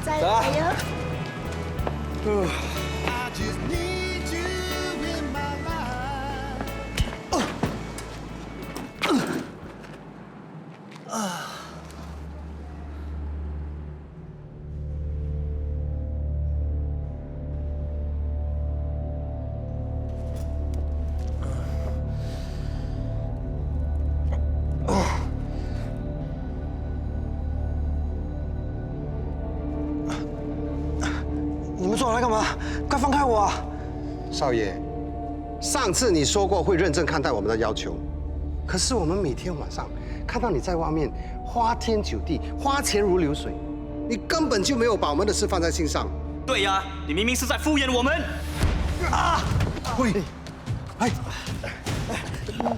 加油！你们坐下来干嘛？快放开我啊！少爷，上次你说过会认真看待我们的要求，可是我们每天晚上看到你在外面花天酒地，花钱如流水，你根本就没有把我们的事放在心上。对呀，你明明是在敷衍我们。啊！喂，哎，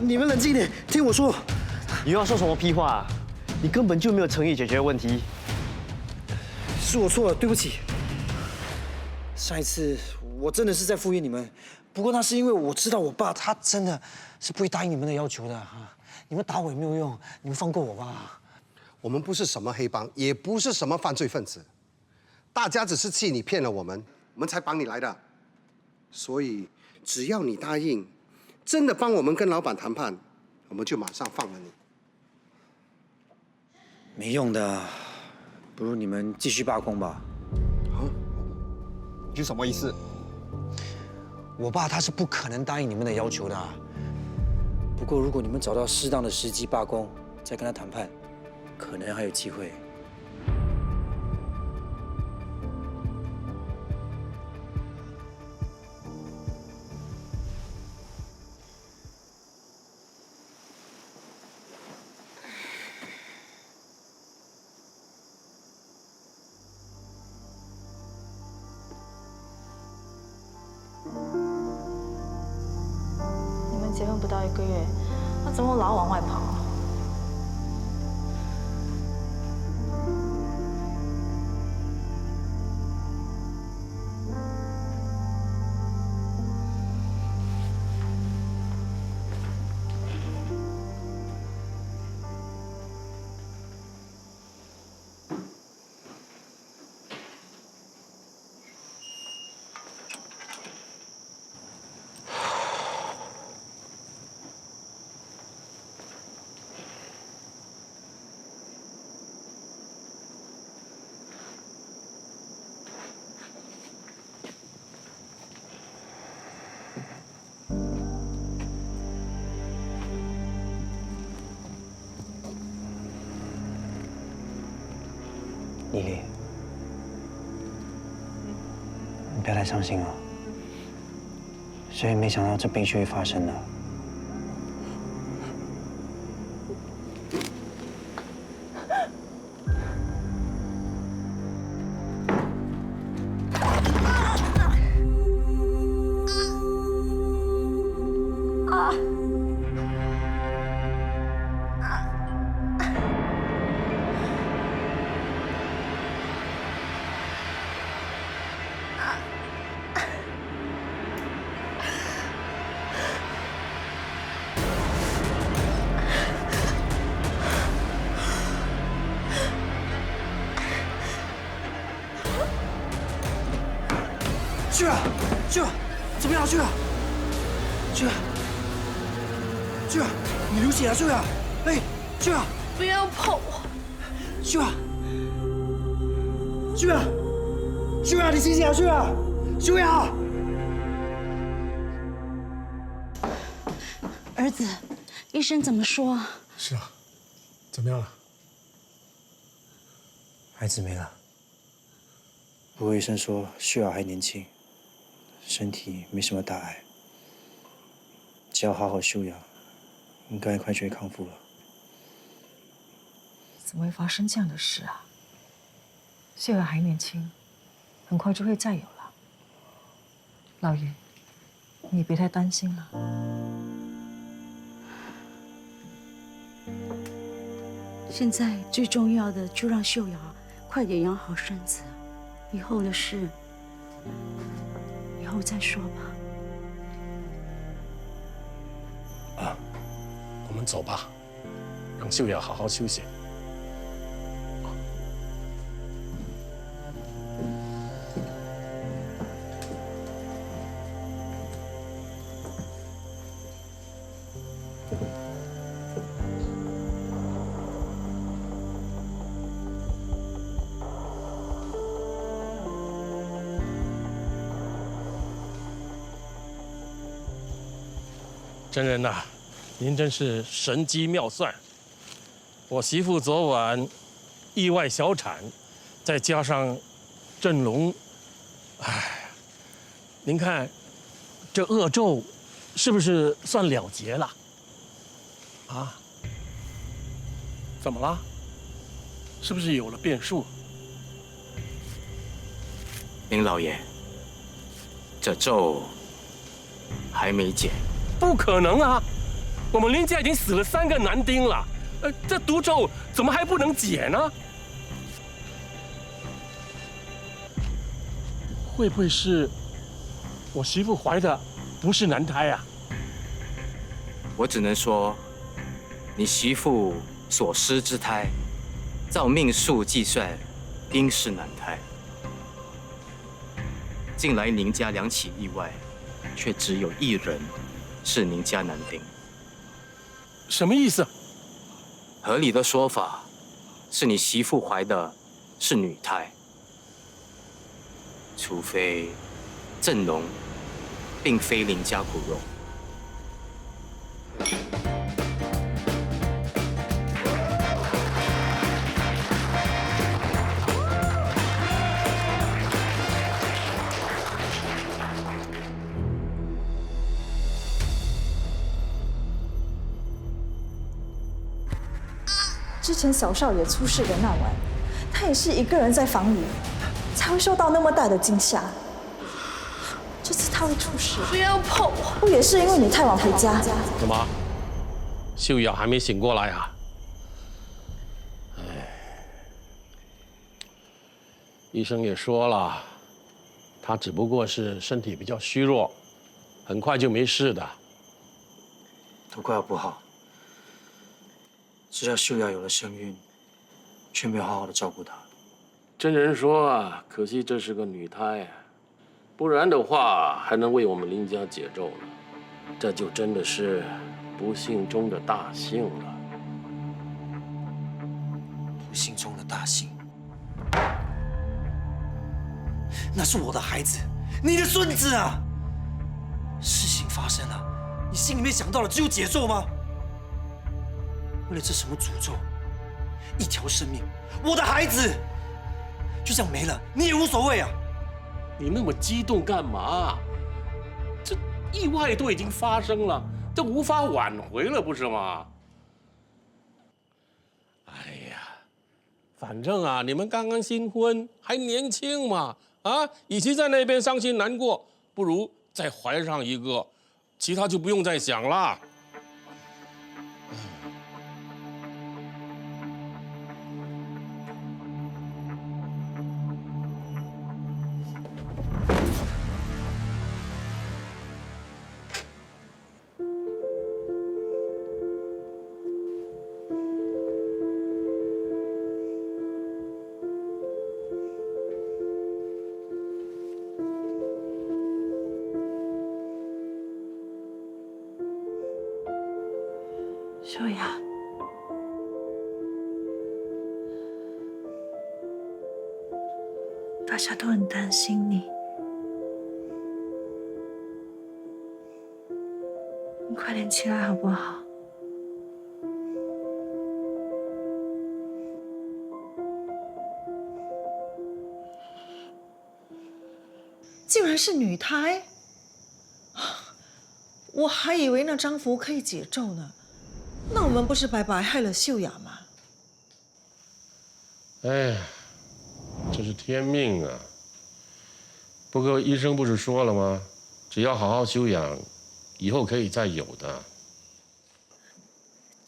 你们冷静点，听我说。你又要说什么屁话？你根本就没有诚意解决问题。是我错了，对不起。上一次我真的是在敷衍你们，不过那是因为我知道我爸他真的是不会答应你们的要求的啊。你们打我也没有用，你们放过我吧。我们不是什么黑帮，也不是什么犯罪分子，大家只是气你骗了我们才帮你来的。所以只要你答应，真的帮我们跟老板谈判，我们就马上放了你。没用的，不如你们继续罢工吧。啊？你什么意思？我爸他是不可能答应你们的要求的。不过如果你们找到适当的时机罢工，再跟他谈判，可能还有机会。结婚不到1个月，他怎么老往外跑啊？丽丽，你不要太伤心了。谁也没想到这悲剧会发生的。去啊，去啊，怎么样？去啊，去啊，去啊！你流血了，去啊！哎，去啊！不要碰我！去啊！去啊！去啊！你醒醒啊！去啊！去啊！儿子，医生怎么说啊？是啊，怎么样了？孩子没了。不过医生说秀雅还年轻，身体没什么大碍，只要好好休养，应该快就会康复了。怎么会发生这样的事啊？秀雅还年轻，很快就会再有了。老爷，你也别太担心了。现在最重要的就让秀雅快点养好身子，以后的事以后再说吧。啊，我们走吧，让秀雅好好休息。真人呐，您真是神机妙算。我媳妇昨晚意外小产，再加上振龙，哎，您看这恶咒是不是算了结了？啊，啊？怎么了？是不是有了变数？林老爷，这咒还没解。不可能啊！我们林家已经死了3个男丁了，这毒咒怎么还不能解呢？会不会是我媳妇怀的不是男胎啊？我只能说，你媳妇所失之胎，照命数计算，应是男胎。近来宁家2起意外，却只有1人是宁家男丁。什么意思？合理的说法是你媳妇怀的是女胎，除非郑龙并非林家骨肉。之前小少爷出事的那晚，他也是一个人在房里，才会受到那么大的惊吓。这次他会出事，不要碰我！不也是因为你太晚回家？怎么，秀雅还没醒过来啊？哎，医生也说了，她只不过是身体比较虚弱，很快就没事的。都怪我不好。知道秀雅有了身孕，却没有好好的照顾她。真人说啊，可惜这是个女胎，不然的话还能为我们林家解咒呢。这就真的是不幸中的大幸了。不幸中的大幸。那是我的孩子，你的孙子啊！事情发生了，你心里面想到的只有解咒吗？为了这什么诅咒，一条生命，我的孩子就这样没了，你也无所谓啊！你那么激动干嘛？这意外都已经发生了，这无法挽回了，不是吗？哎呀，反正啊，你们刚刚新婚，还年轻嘛，啊，与其在那边伤心难过，不如再怀上一个，其他就不用再想了。秀雅，大家都很担心你，你快点起来好不好？竟然是女胎，我还以为那张符可以解咒呢。那我们不是白白害了秀雅吗？哎，这是天命啊！不过医生不是说了吗？只要好好休养，以后可以再有的。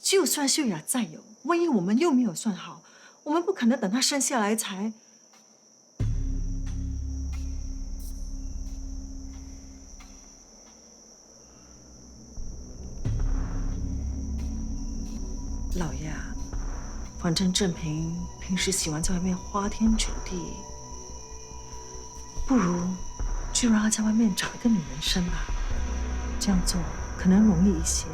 就算秀雅再有，万一我们又没有算好，我们不可能等她生下来才……老爷啊，反正郑平平时喜欢在外面花天酒地，不如就让他在外面找一个女人生吧，这样做可能容易一些。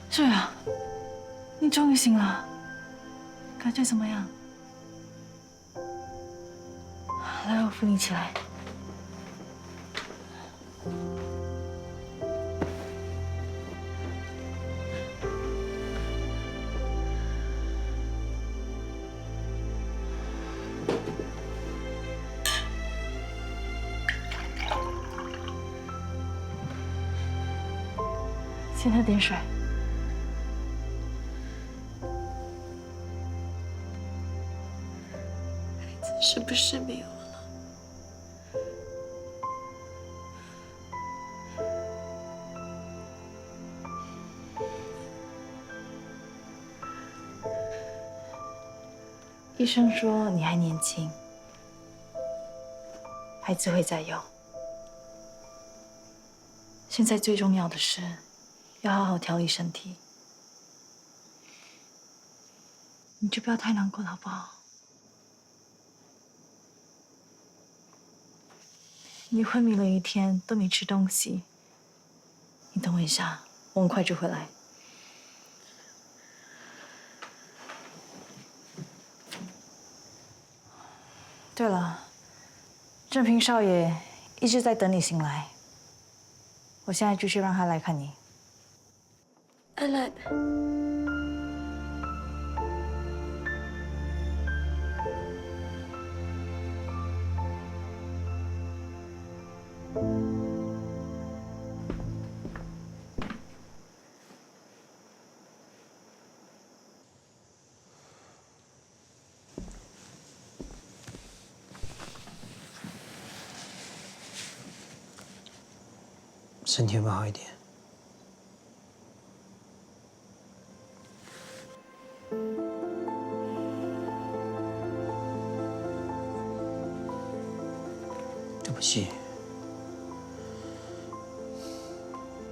秀雅，你终于醒了，感觉怎么样？来，我扶你起来。先喝点水。是不是没有了？医生说你还年轻，孩子会再有。现在最重要的是要好好调理身体，你就不要太难过了，好不好？你昏迷了一天都没吃东西，你等我一下，我很快就回来。对了，正平少爷一直在等你醒来，我现在继续让他来看你。安兰。身体会不会好一点？对不起，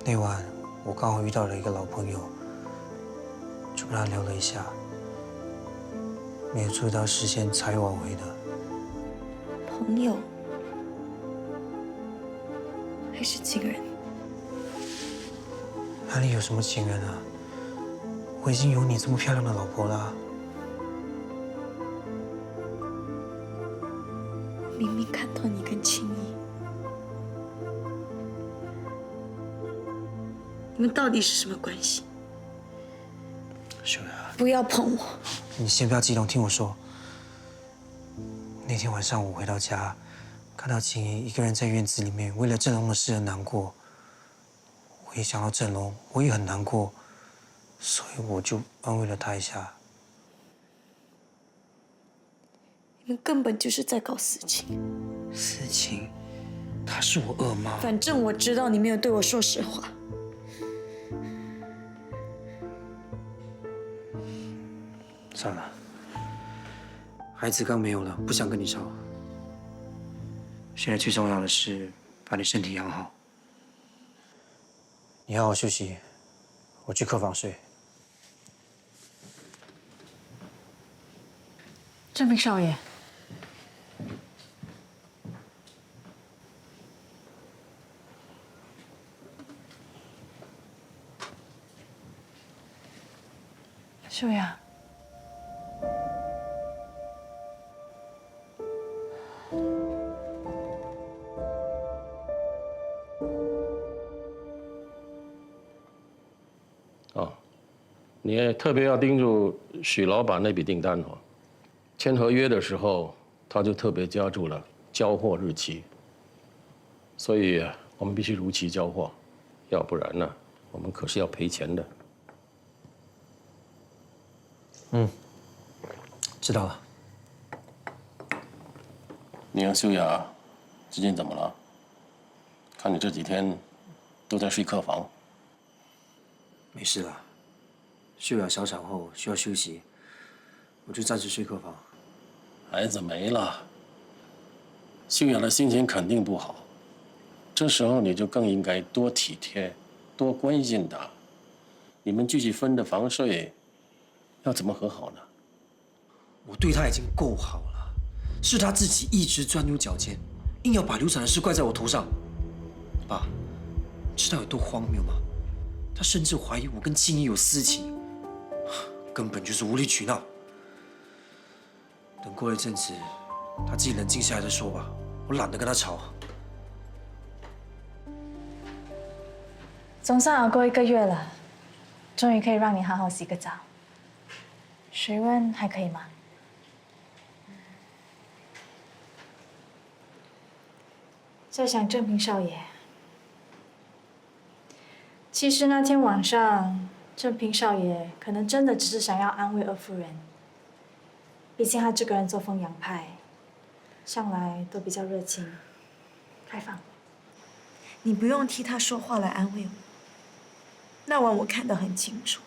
那晚我刚好遇到了一个老朋友，就跟他聊了一下，没有注意到视线才挽回的。朋友还是情人？哪里有什么情人啊？我已经有你这么漂亮的老婆了。明明看到你跟青衣，你们到底是什么关系？秀雅，不要碰我！你先不要激动，听我说。那天晚上我回到家，看到青衣一个人在院子里面为了郑龙的事而难过。我一想到郑龙，我也很难过，所以我就安慰了他一下。你们根本就是在搞私情。私情？她是我二妈。反正我知道你没有对我说实话。算了，孩子刚没有了，不想跟你吵。现在最重要的是把你身体养好。你好好休息，我去客房睡。正平少爷，秀雅，哦，你也特别要叮嘱许老板那笔订单哦。签合约的时候，他就特别加注了交货日期，所以我们必须如期交货，要不然呢，我们可是要赔钱的。嗯，知道了。你和秀雅最近怎么了？看你这几天都在睡客房。没事了，秀雅小产后需要休息，我就暂时睡客房。孩子没了，秀雅的心情肯定不好，这时候你就更应该多体贴、多关心她。你们继续分的房税，要怎么和好呢？我对她已经够好了，是她自己一直钻牛角尖，硬要把流产的事怪在我头上。爸，知道有多荒谬吗？他甚至怀疑我跟静怡有私情，根本就是无理取闹。等过了一阵子，他自己冷静下来再说吧，我懒得跟他吵。总算熬过1个月了，终于可以让你好好洗个澡。水温还可以吗？在想正平少爷。其实那天晚上，正平少爷可能真的只是想要安慰二夫人。毕竟他这个人作风洋派，向来都比较热情、开放。你不用替他说话来安慰我。那晚我看得很清楚，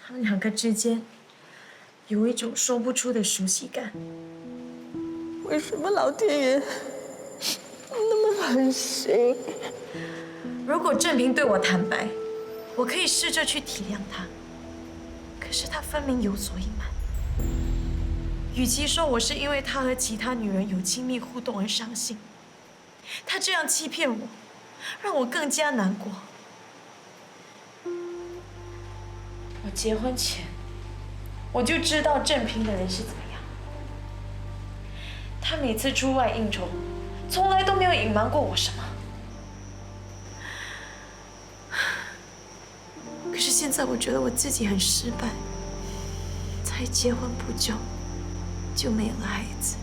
他们2个之间有一种说不出的熟悉感。为什么老天爷那么狠心？如果正平对我坦白，我可以试着去体谅他。可是他分明有所隐瞒。与其说我是因为他和其他女人有亲密互动而伤心，他这样欺骗我，让我更加难过。我结婚前，我就知道正平的人是怎么样。他每次出外应酬，从来都没有隐瞒过我什么。可是现在我觉得我自己很失败，才结婚不久，就没有了孩子。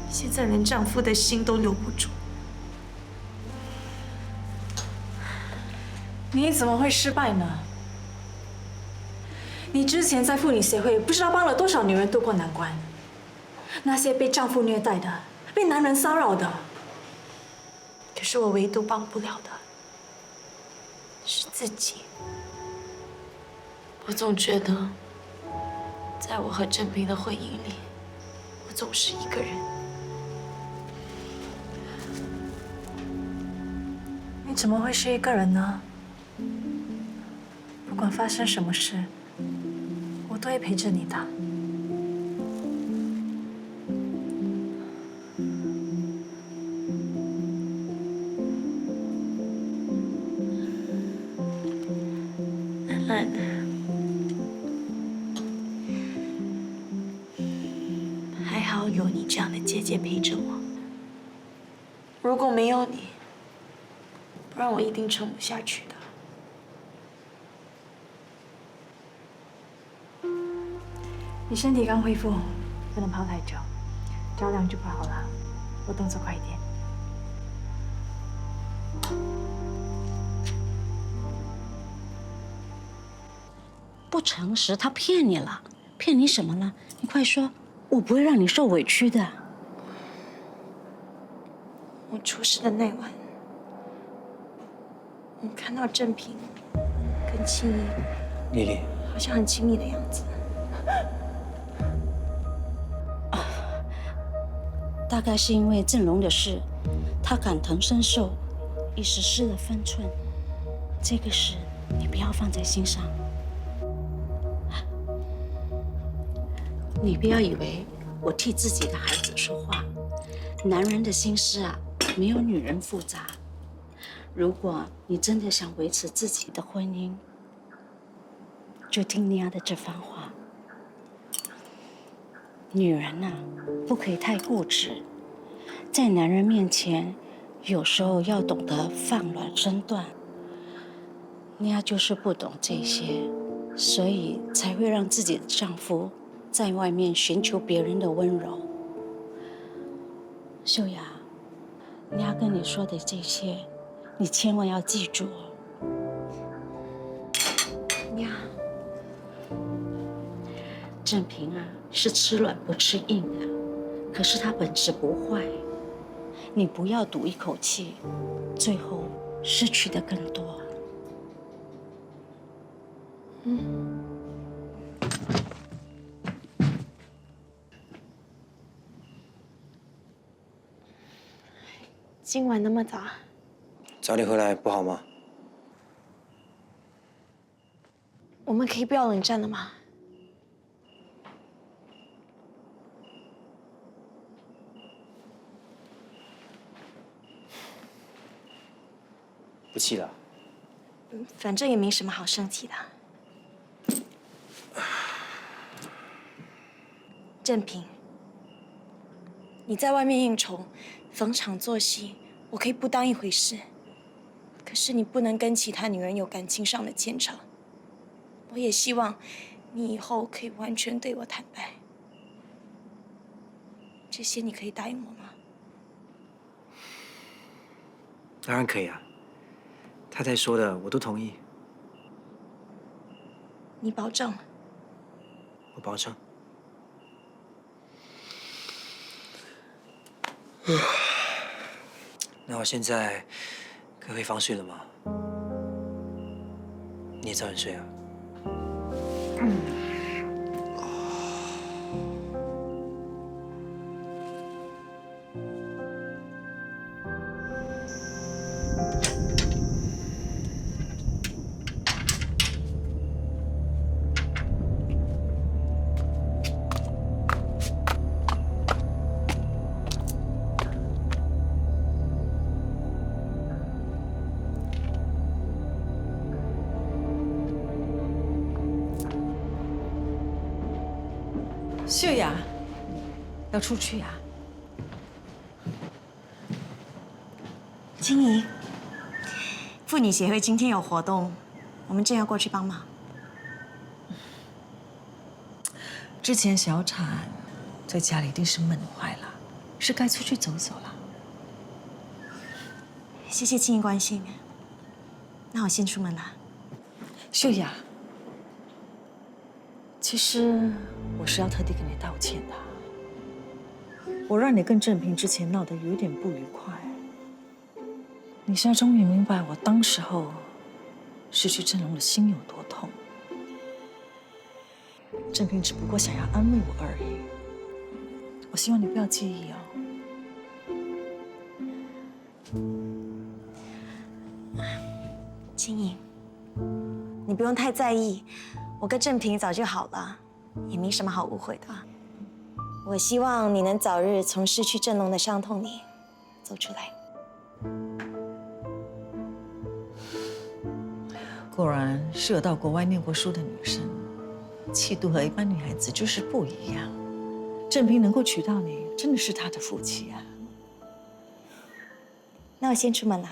现在连丈夫的心都留不住。你怎么会失败呢？你之前在妇女协会不知道帮了多少女人渡过难关，那些被丈夫虐待的、被男人骚扰的，可是我唯独帮不了的是自己。我总觉得，在我和正平的婚姻里，我总是一个人。你怎么会是一个人呢？不管发生什么事，我都会陪着你的。兰兰，还好有你这样的姐姐陪着我。如果没有你，不然我一定撑不下去的。你身体刚恢复，不能泡太久，着凉就不好了。我动作快一点。不诚实，他骗你了，骗你什么了？你快说，我不会让你受委屈的。我出事的那晚，我看到正平跟青怡，丽丽，好像很亲密的样子。大概是因为郑龙的事，他感同身受，一时失了分寸。这个事你不要放在心上。你不要以为我替自己的孩子说话，男人的心事啊，没有女人复杂。如果你真的想维持自己的婚姻，就听娘的这番话。女人呐，不可以太固执，在男人面前，有时候要懂得放软身段。娘就是不懂这些，所以才会让自己的丈夫在外面寻求别人的温柔。秀雅，娘跟你说的这些，你千万要记住哦。娘，正平啊，是吃软不吃硬的，可是他本质不坏。你不要赌一口气，最后失去的更多。今晚那么早，早点回来不好吗？我们可以不要冷战了吗？不气了？反正也没什么好生气的。正平，你在外面应酬，逢场作戏，我可以不当一回事。可是你不能跟其他女人有感情上的牵扯。我也希望你以后可以完全对我坦白。这些你可以答应我吗？当然可以啊，太太说的我都同意。你保证？我保证。那我现在可以回房睡了吗？你也早点睡啊。秀雅，要出去呀？青怡，妇女协会今天有活动，我们正要过去帮忙。之前小产在家里一定是闷坏了，是该出去走走了。谢谢青怡关心，那我先出门了。秀雅，其实我是要特地跟你道歉的。我让你跟正平之前闹得有点不愉快，你现在终于明白我当时候失去正龙的心有多痛。正平只不过想要安慰我而已，我希望你不要介意哦。青怡，你不用太在意，我跟正平早就好了，也没什么好误会的。我希望你能早日从失去正龙的伤痛里走出来。果然是有到国外念过书的女生，气度和一般女孩子就是不一样。正平能够娶到你，真的是他的福气啊。那我先出门了。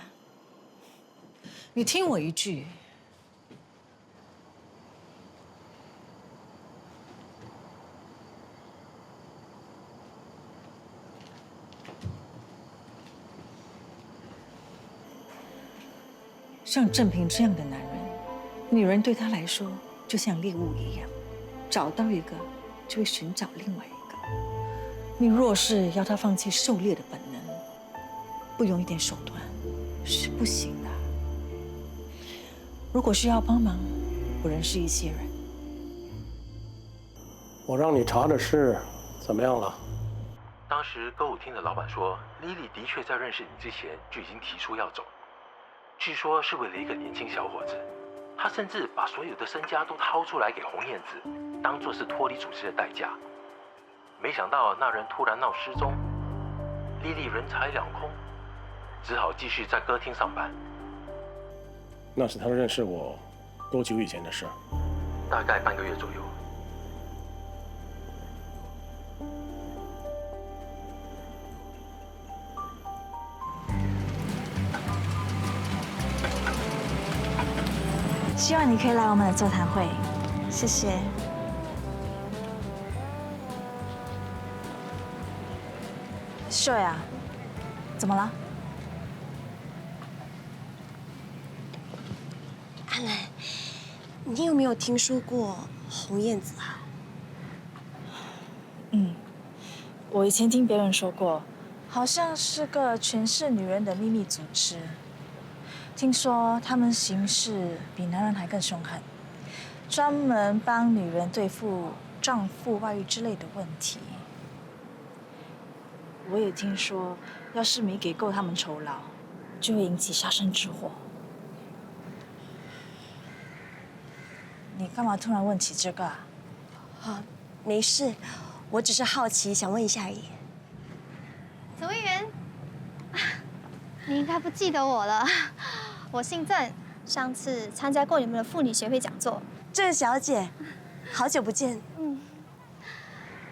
你听我一句。像正平这样的男人，女人对他来说就像猎物一样，找到一个就会寻找另外一个。你若是要他放弃狩猎的本能，不用一点手段是不行的。如果需要帮忙，我认识一些人。我让你查的事怎么样了？当时歌舞厅的老板说，莉莉的确在认识你之前就已经提出要走。据说是为了一个年轻小伙子，他甚至把所有的身家都掏出来给红燕子，当作是脱离组织的代价。没想到那人突然闹失踪，莉莉人财两空，只好继续在歌厅上班。那是他认识我多久以前的事？大概半个月左右。希望你可以来我们的座谈会，谢谢。秀雅，怎么了？安兰，你有没有听说过红燕子啊？我以前听别人说过，好像是个权势女人的秘密组织。听说他们行事比男人还更凶狠，专门帮女人对付丈夫外遇之类的问题。我也听说，要是没给够他们酬劳，就会引起杀身之祸。你干嘛突然问起这个啊？啊，没事，我只是好奇，想问一下而已。陈委员，你应该不记得我了。我姓郑，上次参加过你们的妇女协会讲座。郑小姐，好久不见。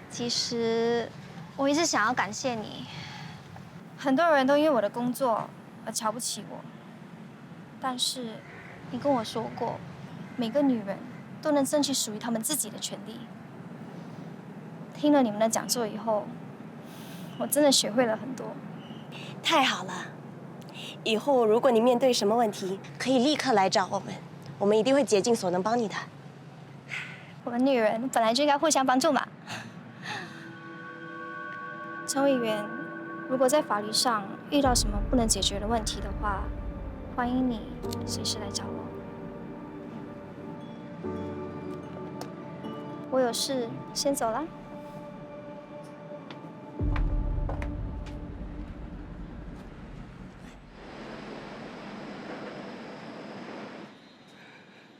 其实我一直想要感谢你。很多人都因为我的工作而瞧不起我，但是你跟我说过，每个女人都能争取属于她们自己的权利。听了你们的讲座以后，我真的学会了很多。太好了！以后如果你面对什么问题，可以立刻来找我们，我们一定会竭尽所能帮你的。我们女人本来就应该互相帮助嘛。陈委员，如果在法律上遇到什么不能解决的问题的话，欢迎你随时来找我。我有事先走了。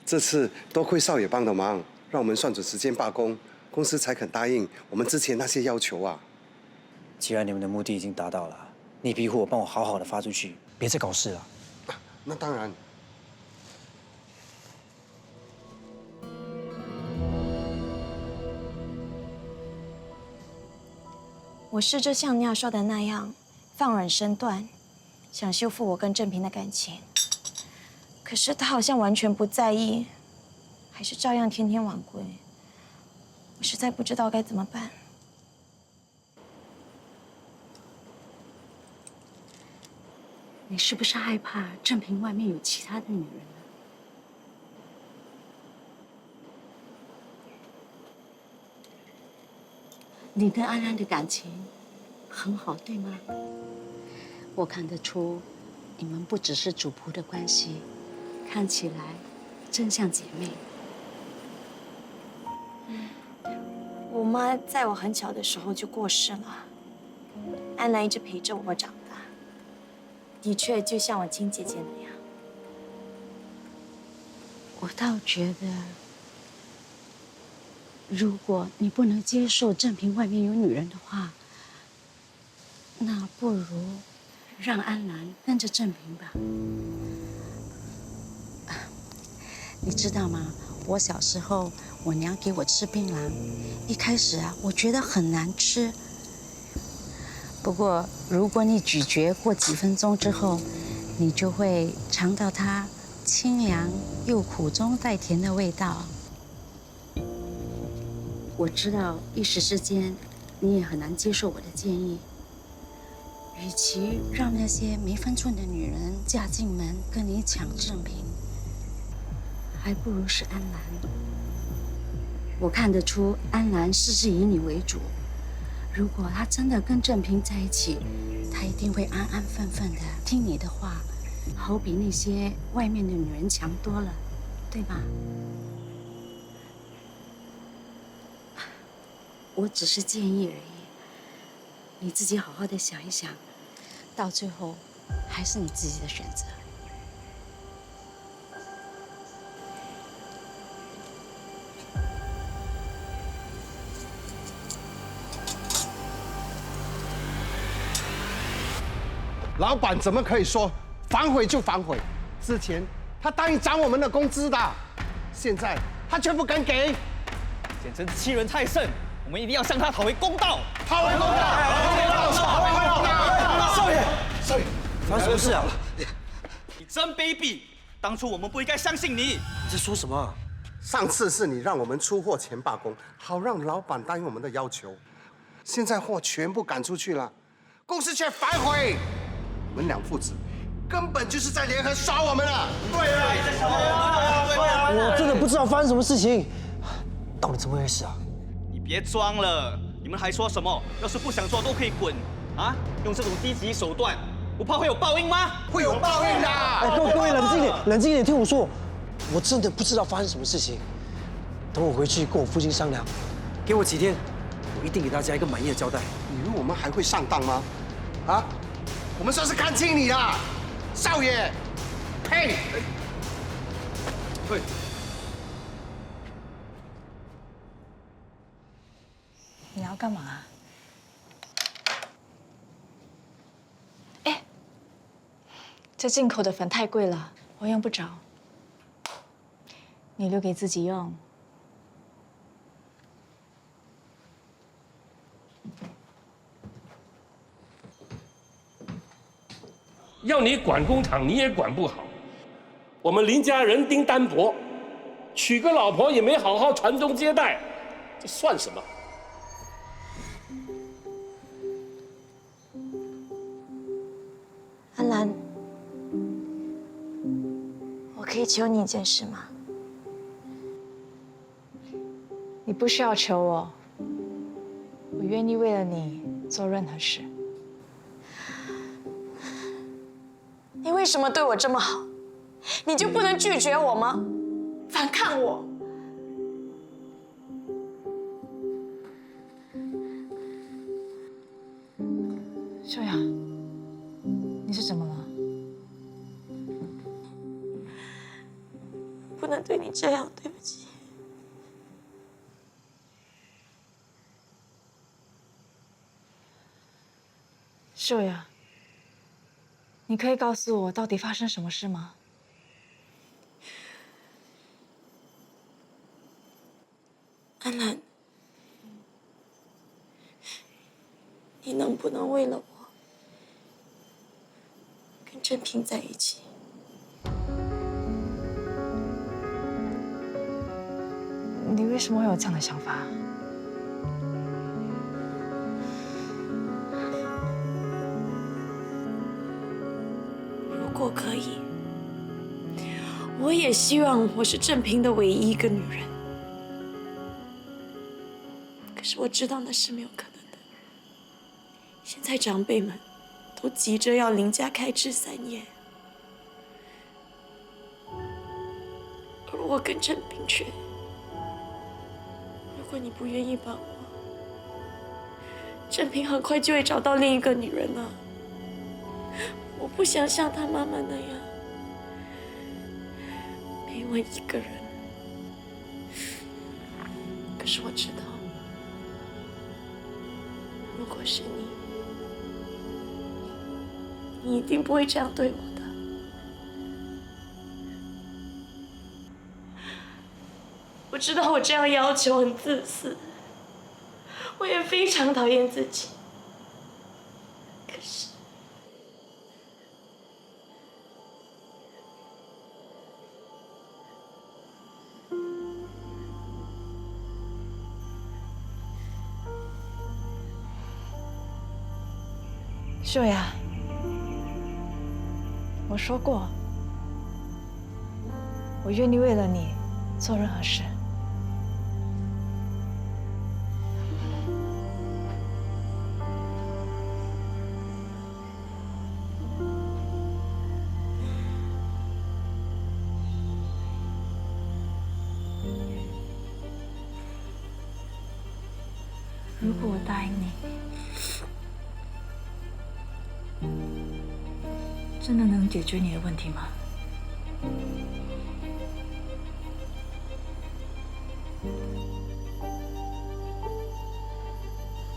这次多亏少爷帮的忙，让我们算准时间罢工，公司才肯答应我们之前那些要求啊。既然你们的目的已经达到了，你批货帮我好好的发出去，别再搞事了。那当然。我试着像你要说的那样放软身段，想修复我跟郑平的感情。可是他好像完全不在意，还是照样天天晚归。我实在不知道该怎么办。你是不是害怕郑平外面有其他的女人呢？你跟安安的感情很好，对吗？我看得出，你们不只是主仆的关系，看起来真像姐妹。我妈在我很小的时候就过世了，安兰一直陪着我长大，的确就像我亲姐姐那样。我倒觉得，如果你不能接受郑平外面有女人的话，那不如让安兰跟着郑平吧。你知道吗？我小时候，我娘给我吃槟榔，一开始啊，我觉得很难吃。不过，如果你咀嚼过几分钟之后，你就会尝到它清凉又苦中带甜的味道。我知道一时之间你也很难接受我的建议。与其让那些没分寸的女人嫁进门跟你抢郑平，还不如是安兰。我看得出安兰是以你为主，如果她真的跟郑平在一起，她一定会安安分分的听你的话，好比那些外面的女人强多了，对吧？我只是建议而已，你自己好好的想一想，到最后还是你自己的选择。老板怎么可以说反悔就反悔？之前他答应涨我们的工资的，现在他却不敢给，简直欺人太甚！我们一定要向他讨回公道！讨回公道！少爷，少爷，发生什么事啊？你真卑鄙！当初我们不应该相信你。你在说什么？上次是你让我们出货前罢工，好让老板答应我们的要求，现在货全部赶出去了，公司却反悔。你们两父子根本就是在联合耍我们了。对啊，我真的不知道发生什么事情，到底怎么回事啊？你别装了，你们还说什么？要是不想做都可以滚啊！用这种低级手段，不怕会有报应吗？会有报应的！哎，各位冷静点，冷静一点，听我说，我真的不知道发生什么事情。等我回去跟我父亲商量。给我几天，我一定给大家一个满意的交代。以为我们还会上当吗？啊？我们算是看清你了，少爷。嘿，对。你要干嘛？哎，这进口的粉太贵了，我用不着，你留给自己用。要你管工厂，你也管不好。我们林家人丁单薄，娶个老婆也没好好传宗接代，这算什么？安兰，我可以求你一件事吗？你不需要求我，我愿意为了你做任何事。你为什么对我这么好？你就不能拒绝我吗？反抗我？秀雅，你是怎么了？不能对你这样，对不起。秀雅，你可以告诉我到底发生什么事吗？安兰，你能不能为了我跟郑平在一起？你为什么会有这样的想法？如果可以，我也希望我是郑平的唯一一个女人。可是我知道那是没有可能的。现在长辈们都急着要林家开枝散叶，而我跟郑平却……如果你不愿意帮我，郑平很快就会找到另一个女人了。我不想像他妈妈那样陪我一个人。可是我知道，如果是你，你一定不会这样对我的。我知道我这样要求很自私，我也非常讨厌自己。可是，秀雅，我说过，我愿意为了你做任何事。如果我答应你，真的能解决你的问题吗？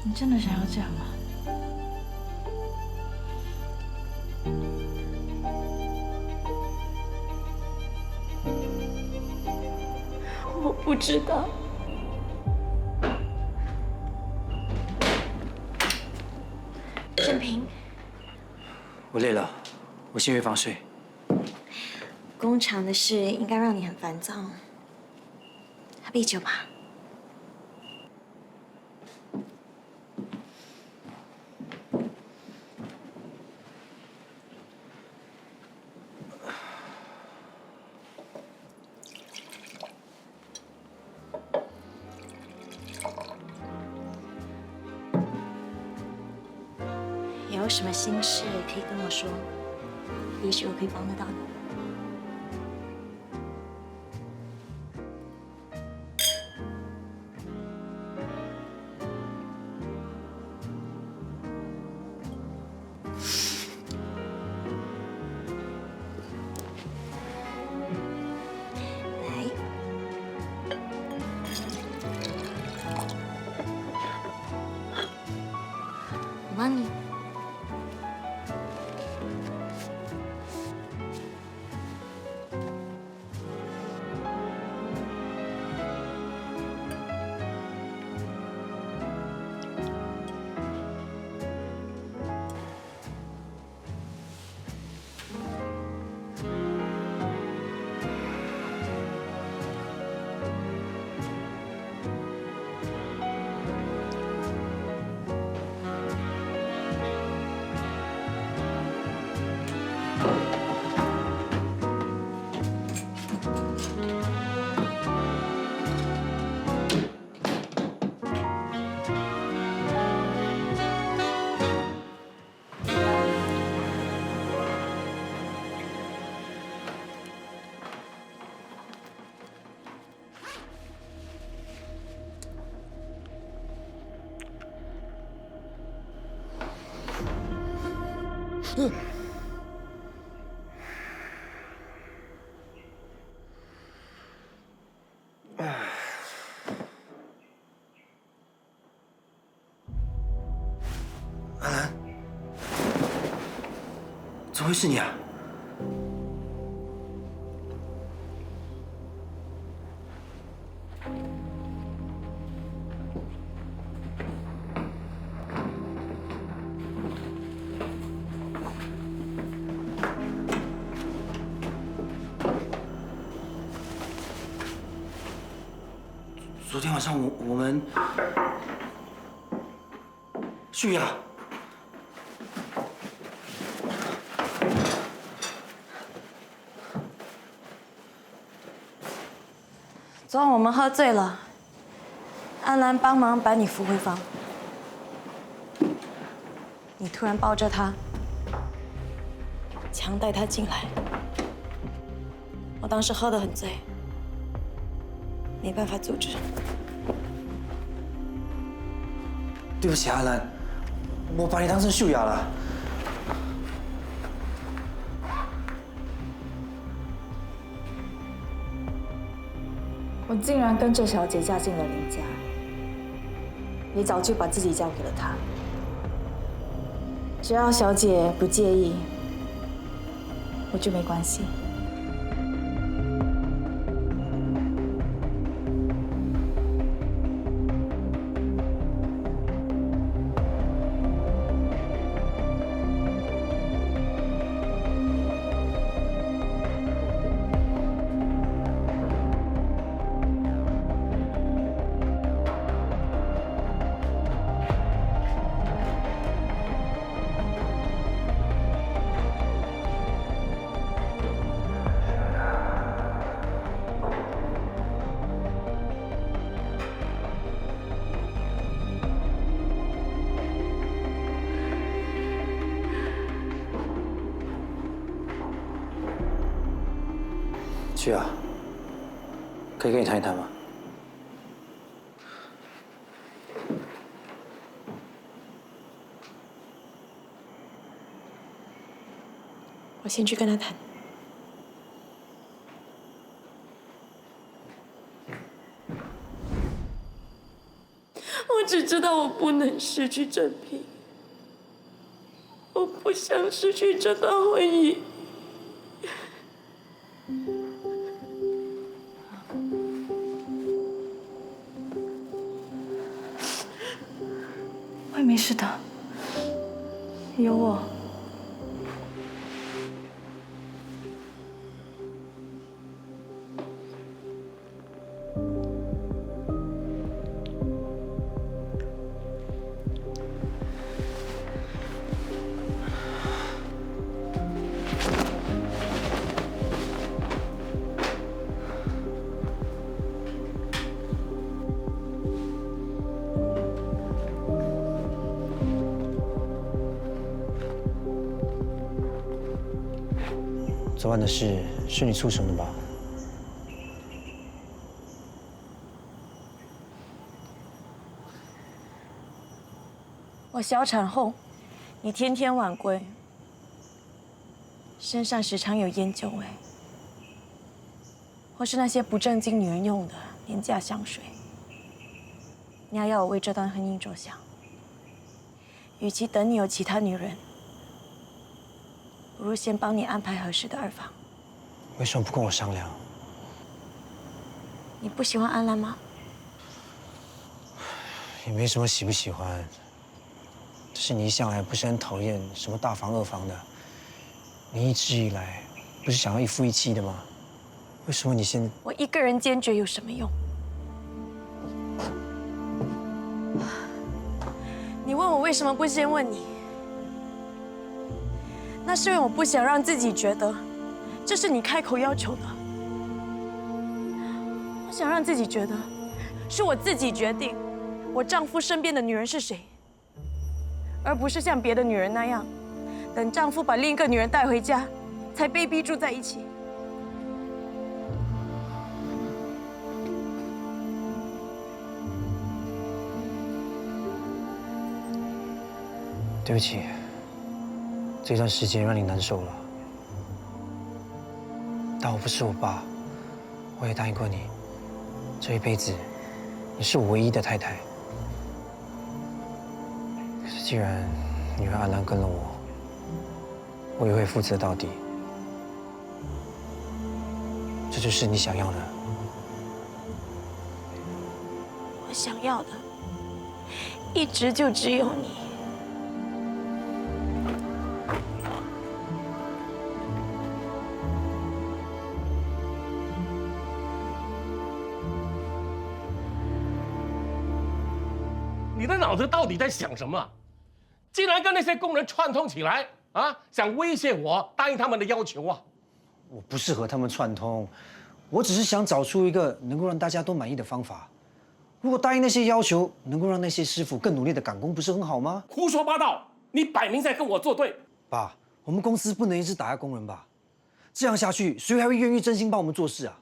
你真的想要这样吗？我不知道。郑平，我累了，我先回房睡。工厂的事应该让你很烦躁，喝杯酒吧。有什么心事可以跟我说，也许我可以帮得到你。来，我帮你。阿兰，怎么会是你啊？昨天晚上我们旭雅。 昨晚我们喝醉了，安兰帮忙把你扶回房，你突然抱着他，强带他进来。我当时喝得很醉，没办法阻止。对不起，阿兰，我把你当成秀雅了。 我竟然跟这小姐嫁进了林家，你早就把自己交给了她。只要小姐不介意，我就没关系。去啊，可以跟你谈一谈吗？我先去跟他谈。我只知道我不能失去郑平，我不想失去这段婚姻。 会没事的，有我。昨晚的事是你促成的吧？我小产后，你天天晚归，身上时常有烟酒味，或是那些不正经女人用的廉价香水。你还要我为这段婚姻着想，与其等你有其他女人，不如先帮你安排合适的二房。为什么不跟我商量？你不喜欢安兰吗？也没什么喜不喜欢，只是你向来不是很讨厌什么大房二房的。你一直以来不是想要一夫一妻的吗？为什么你现在……我一个人坚决有什么用？你问我为什么不先问你？那是因为我不想让自己觉得这是你开口要求的。我想让自己觉得是我自己决定我丈夫身边的女人是谁，而不是像别的女人那样，等丈夫把另一个女人带回家，才被逼住在一起。对不起，这段时间让你难受了，但我不是我爸，我也答应过你，这一辈子你是我唯一的太太。可是既然你让安兰跟了我，我也会负责到底。这就是你想要的。我想要的，一直就只有你。你的脑子到底在想什么？竟然跟那些工人串通起来啊，想威胁我答应他们的要求啊！我不是和他们串通，我只是想找出一个能够让大家都满意的方法。如果答应那些要求，能够让那些师傅更努力的赶工，不是很好吗？胡说八道！你摆明在跟我作对。爸，我们公司不能一直打压工人吧？这样下去，谁还会愿意真心帮我们做事啊？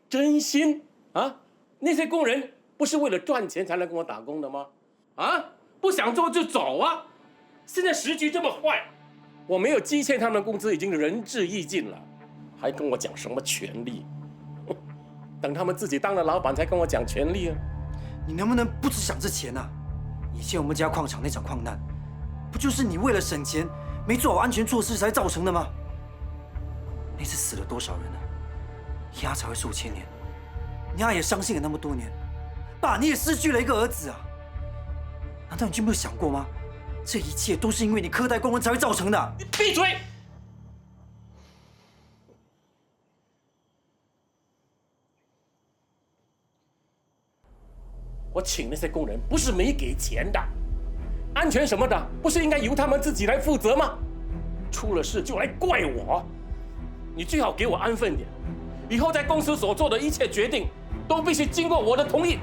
真心啊？那些工人不是为了赚钱才来跟我打工的吗？啊，不想做就走啊！现在时局这么坏，我没有积欠他们的工资已经仁至义尽了，还跟我讲什么权利？等他们自己当了老板才跟我讲权利啊！你能不能不只想这钱啊？以前我们家矿场那场矿难，不就是你为了省钱没做好安全措施才造成的吗？那次死了多少人啊？丫才会受牵连，丫也伤心了那么多年。爸，你也失去了一个儿子啊！难道你就没有想过吗？这一切都是因为你苛待工人才会造成的。你闭嘴！我请那些工人不是没给钱的，安全什么的不是应该由他们自己来负责吗？出了事就来怪我，你最好给我安分点，以后在公司所做的一切决定都必须经过我的同意。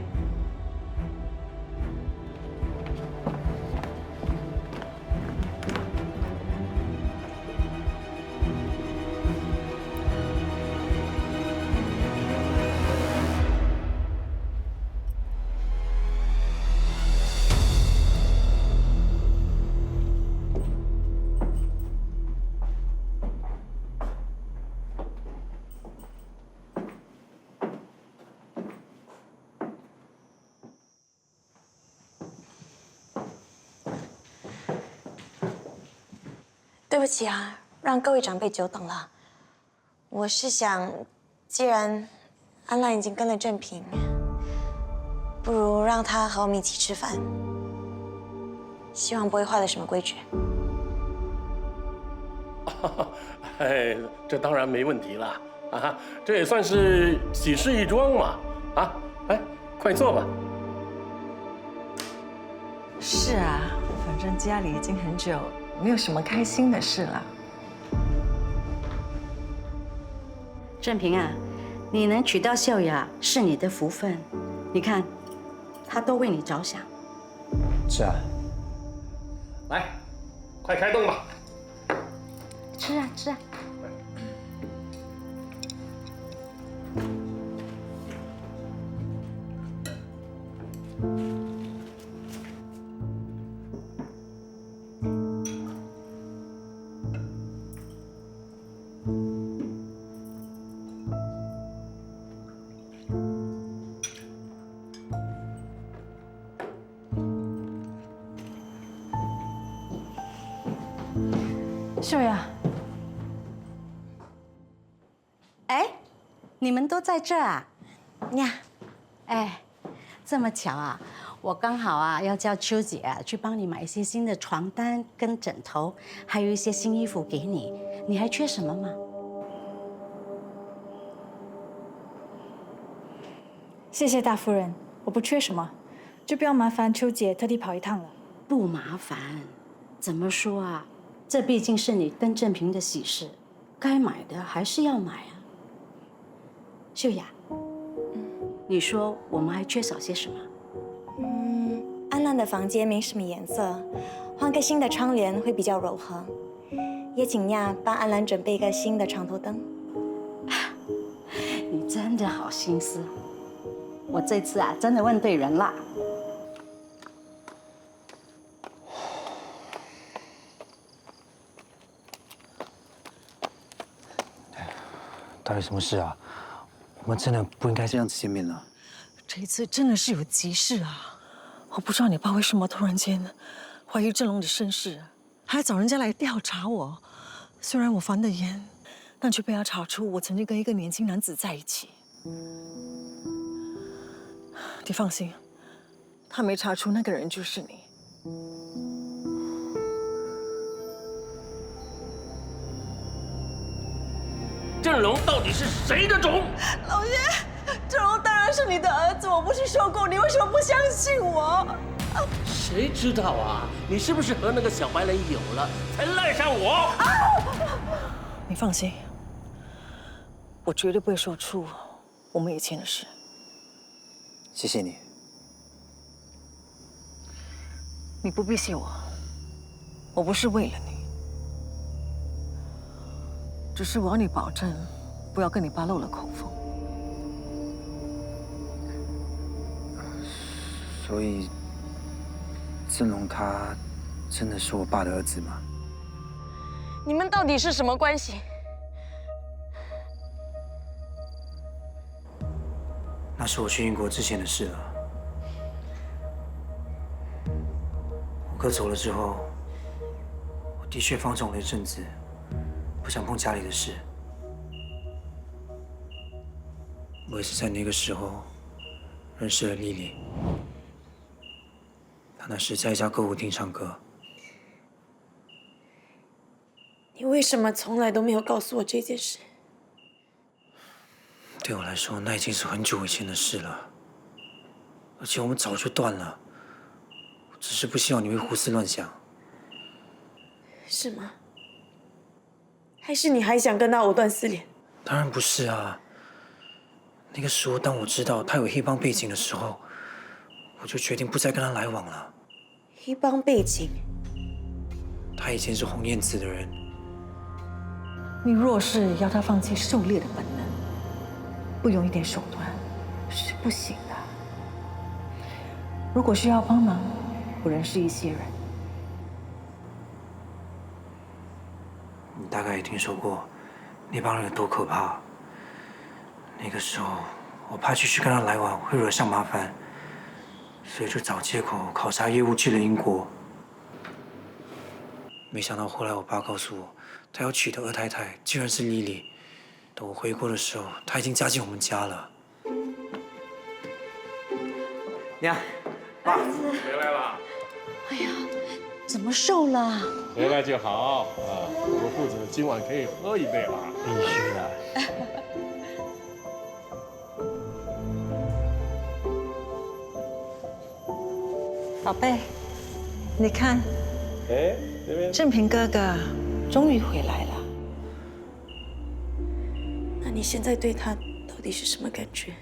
对不起啊，让各位长辈久等了。我是想，既然安兰已经跟了正平，不如让他和我们一起吃饭。希望不会坏了什么规矩。哎，这当然没问题了啊！这也算是喜事一桩嘛！啊，来，快坐吧。是啊，反正家里已经很久没有什么开心的事了。正平啊，你能娶到秀雅是你的福分。你看，她都为你着想。是啊。来，快开动吧。吃啊吃啊。秀雅，哎，你们都在这啊？呀，哎，这么巧啊！我刚好啊要叫秋姐啊去帮你买一些新的床单跟枕头，还有一些新衣服给你。你还缺什么吗？谢谢大夫人，我不缺什么，就不要麻烦秋姐特地跑一趟了。不麻烦，怎么说啊？这毕竟是你跟正平的喜事，该买的还是要买啊。秀雅，你说我们还缺少些什么？安兰的房间没什么颜色，换个新的窗帘会比较柔和。也请亚帮安兰准备一个新的床头灯。你真的好心思，我这次啊真的问对人了。底有什么事啊？我们真的不应该这样子见面了。这一次真的是有急事啊！我不知道你爸为什么突然间怀疑郑龙的身世，还找人家来调查我。虽然我防得严，但却被他查出我曾经跟一个年轻男子在一起。你放心，他没查出那个人就是你。郑龙到底是谁的种？老爷，郑龙当然是你的儿子，我不是说过，你为什么不相信我？谁知道啊？你是不是和那个小白脸有了，才赖上我？你放心，我绝对不会说出我们以前的事。谢谢你。你不必谢我，我不是为了你，只是我要你保证，不要跟你爸漏了口风。所以，郑龙他真的是我爸的儿子吗？你们到底是什么关系？那是我去英国之前的事了。我哥走了之后，我的确放纵了一阵子，不想碰家里的事。我也是在那个时候认识了丽丽。她那时在一家歌舞厅唱歌。你为什么从来都没有告诉我这件事？对我来说，那已经是很久以前的事了，而且我们早就断了。我只是不希望你会胡思乱想。是吗？还是你还想跟他藕断丝连？当然不是啊。那个时候，当我知道他有黑帮背景的时候，我就决定不再跟他来往了。黑帮背景？他以前是红燕子的人。你若是要他放弃狩猎的本能，不用一点手段是不行的。如果需要帮忙，我认识一些人。你大概也听说过那帮人有多可怕。那个时候，我怕继续跟他来往会惹上麻烦，所以就找借口考察业务去了英国。没想到后来我爸告诉我，他要娶的二太太竟然是丽丽。等我回国的时候，她已经嫁进我们家了。娘，爸，回来了。哎呀，怎么瘦了？回来就好啊！我们父子今晚可以喝一杯了。必须的。宝贝，你看，哎，这边正平哥哥终于回来了。那你现在对他到底是什么感觉？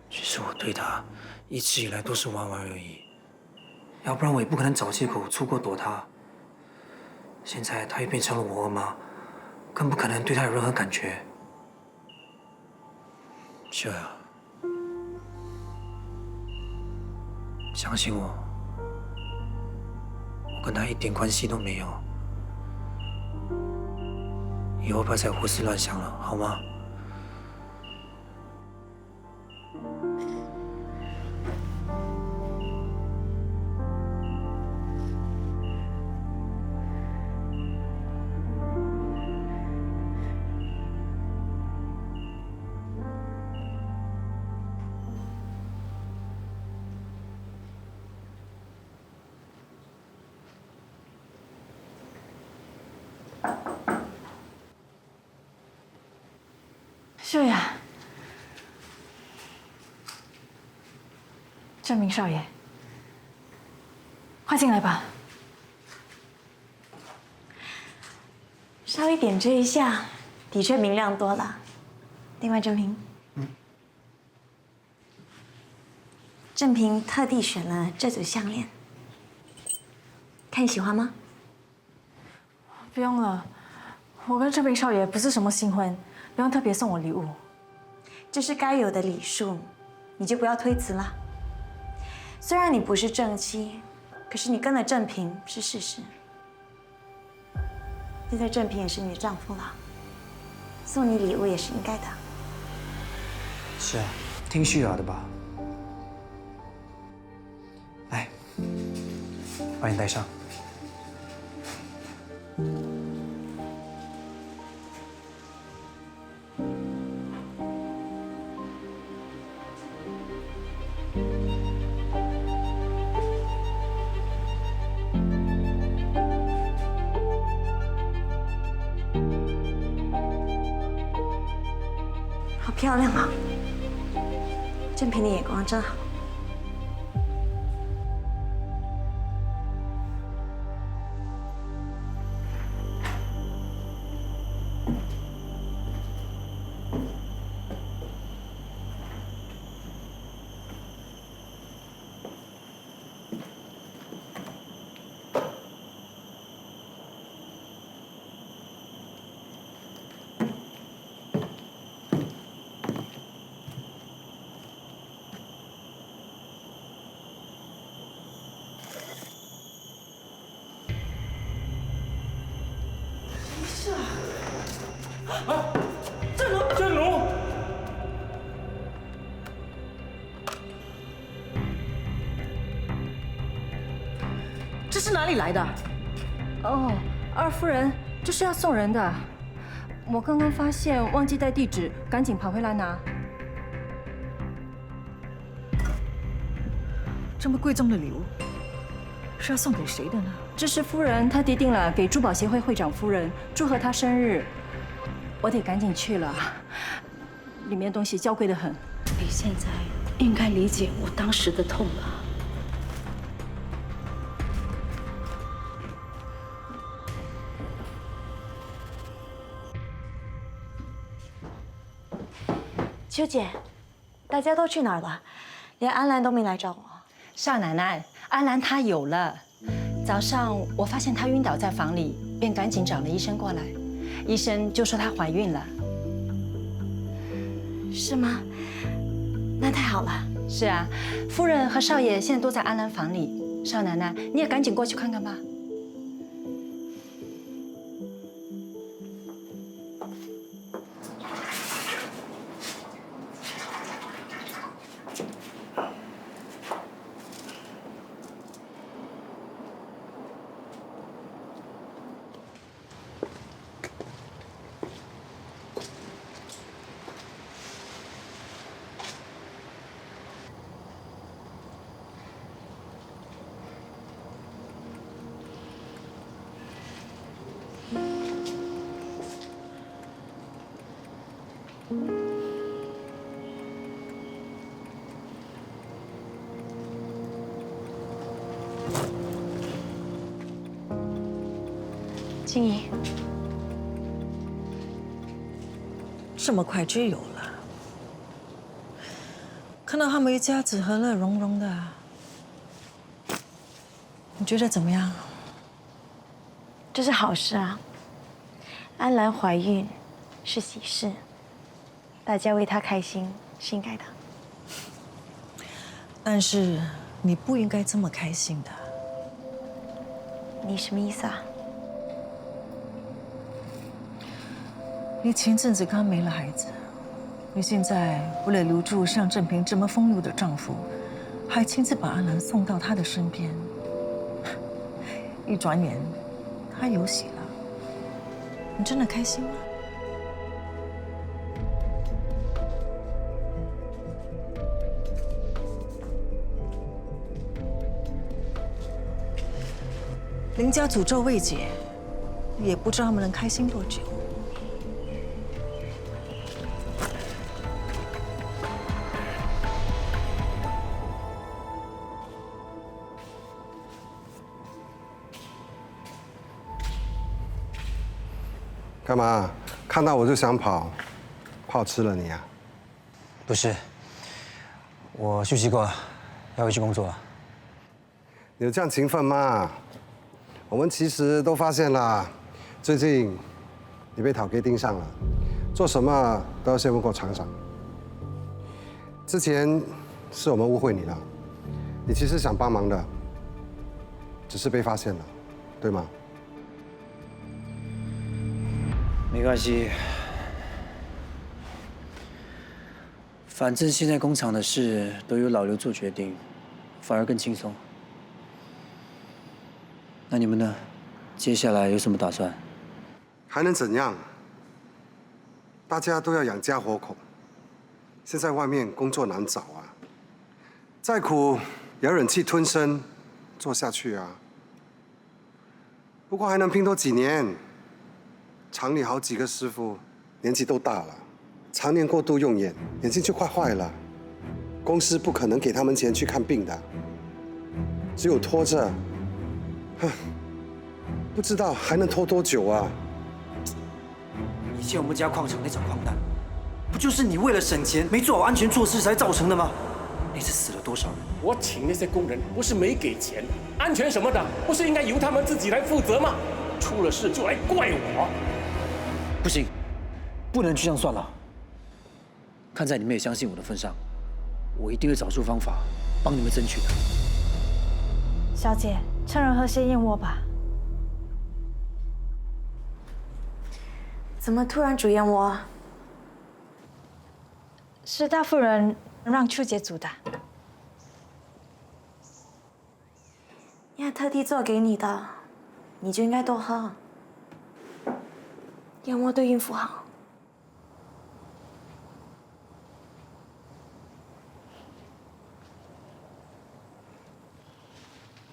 其实我对他一直以来都是玩玩而已，要不然我也不可能找借口出国躲他。现在他也变成了我二妈，更不可能对他有任何感觉。秀雅，相信我，我跟他一点关系都没有。以后不要再胡思乱想了，好吗？秀雅，郑明少爷，快进来吧。稍微点缀一下，的确明亮多了。另外，郑平，郑平特地选了这组项链，看你喜欢吗？不用了，我跟郑明少爷不是什么新婚。不用特别送我礼物，这是该有的礼数，你就不要推辞了。虽然你不是正妻，可是你跟了郑平是事实。现在郑平也是你的丈夫了，送你礼物也是应该的。是啊，挺需要的吧？来，帮你戴上。好漂亮啊！正平的眼光真好。振龙，这是哪里来的？哦，二夫人，这是要送人的。我刚刚发现忘记带地址，赶紧跑回来拿。这么贵重的礼物，是要送给谁的呢？这是夫人她决定了给珠宝协会会长夫人，祝贺她生日。我得赶紧去了，里面东西娇贵得很。你现在应该理解我当时的痛了。秋姐，大家都去哪儿了？连安兰都没来找我。少奶奶，安兰她有了。早上我发现她晕倒在房里，便赶紧找了医生过来。医生就说她怀孕了。是吗？那太好了。是啊，夫人和少爷现在都在安兰房里。少奶奶，你也赶紧过去看看吧。静怡，这么快就有了，看到他们一家子和乐融融的，你觉得怎么样？这是好事啊！安兰怀孕是喜事，大家为她开心是应该的。但是你不应该这么开心的。你什么意思啊？你前阵子刚没了孩子，你现在为了留住像正平这么风流的丈夫，还亲自把安兰送到他的身边。一转眼，他有喜了，你真的开心吗？林家诅咒未解，也不知道他们能开心多久。干嘛？看到我就想跑，怕我吃了你啊？不是，我休息过了，要回去工作了。你有这样勤奋吗？我们其实都发现了，最近你被讨给盯上了，做什么都要先问过厂长。之前是我们误会你了，你其实想帮忙的，只是被发现了，对吗？没关系，反正现在工厂的事都由老刘做决定，反而更轻松。那你们呢？接下来有什么打算？还能怎样？大家都要养家活口，现在外面工作难找啊，再苦也要忍气吞声做下去啊。不过还能拼多几年？厂里好几个师傅年纪都大了，常年过度用眼，眼睛就快坏了。公司不可能给他们钱去看病的，只有拖着，不知道还能拖多久啊！以前我们家矿场那场矿难，不就是你为了省钱没做好安全措施才造成的吗？那次死了多少人？我请那些工人不是没给钱，安全什么的不是应该由他们自己来负责吗？出了事就来怪我。不行，不能就这样算了。看在你们也相信我的份上，我一定会找出方法帮你们争取的。小姐，趁热喝些燕窝吧。怎么突然煮燕窝？是大夫人让秋姐煮的。呀，特地做给你的，你就应该多喝。燕窝对孕妇好。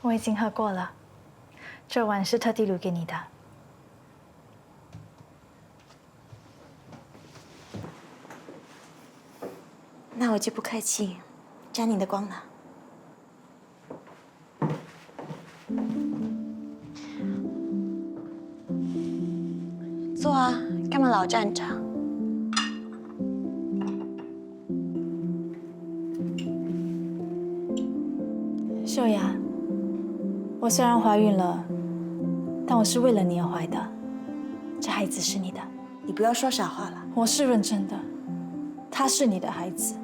我已经喝过了，这碗是特地留给你的。那我就不客气，沾你的光了。坐啊，干嘛老站着？秀雅，我虽然怀孕了，但我是为了你而怀的，这孩子是你的。你不要说傻话了。我是认真的，他是你的孩子，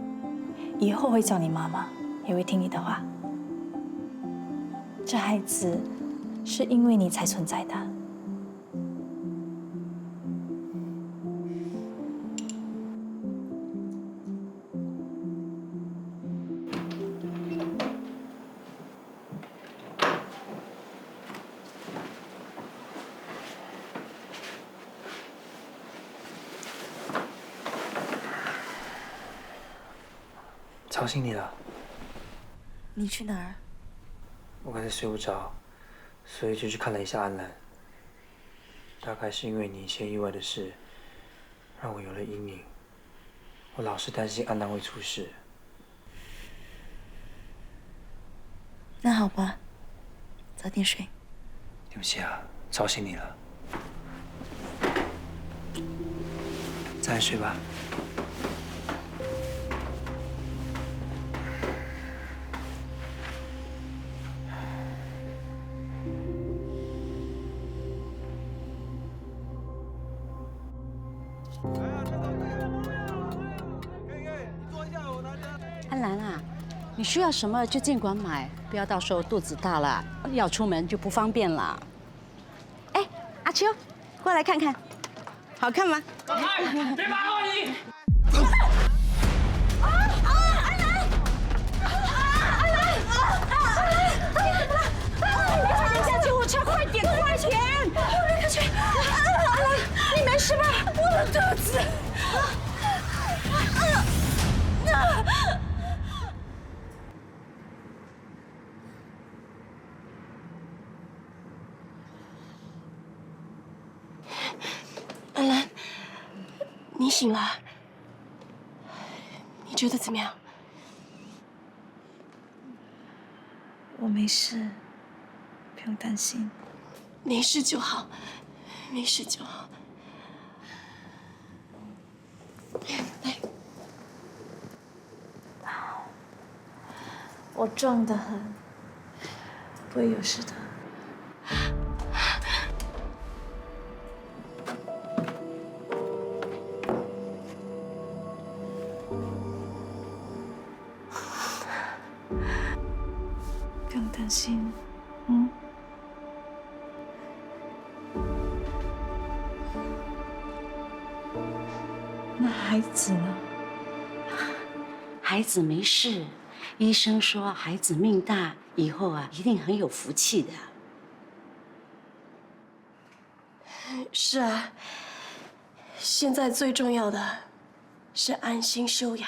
以后会叫你妈妈，也会听你的话。这孩子是因为你才存在的。吵醒你了。你去哪儿？我刚才睡不着，所以就去看了一下安澜。大概是因为你以前意外的事，让我有了阴影。我老是担心安澜会出事。那好吧，早点睡。对不起啊，吵醒你了。再来睡吧。安澜啊，你需要什么就尽管买，不要到时候肚子大了要出门就不方便了。哎，阿秋，过来看看，好看吗？别打我你！快点，快点！我立刻去。安澜，你没事吧？我的肚子。安澜，你醒了，你觉得怎么样？我没事，不用担心。没事就好，没事就好。来，我壮得很，不会有事的。不用担心，嗯。那孩子呢？孩子没事，医生说孩子命大，以后啊一定很有福气的。是啊，现在最重要的是安心休养。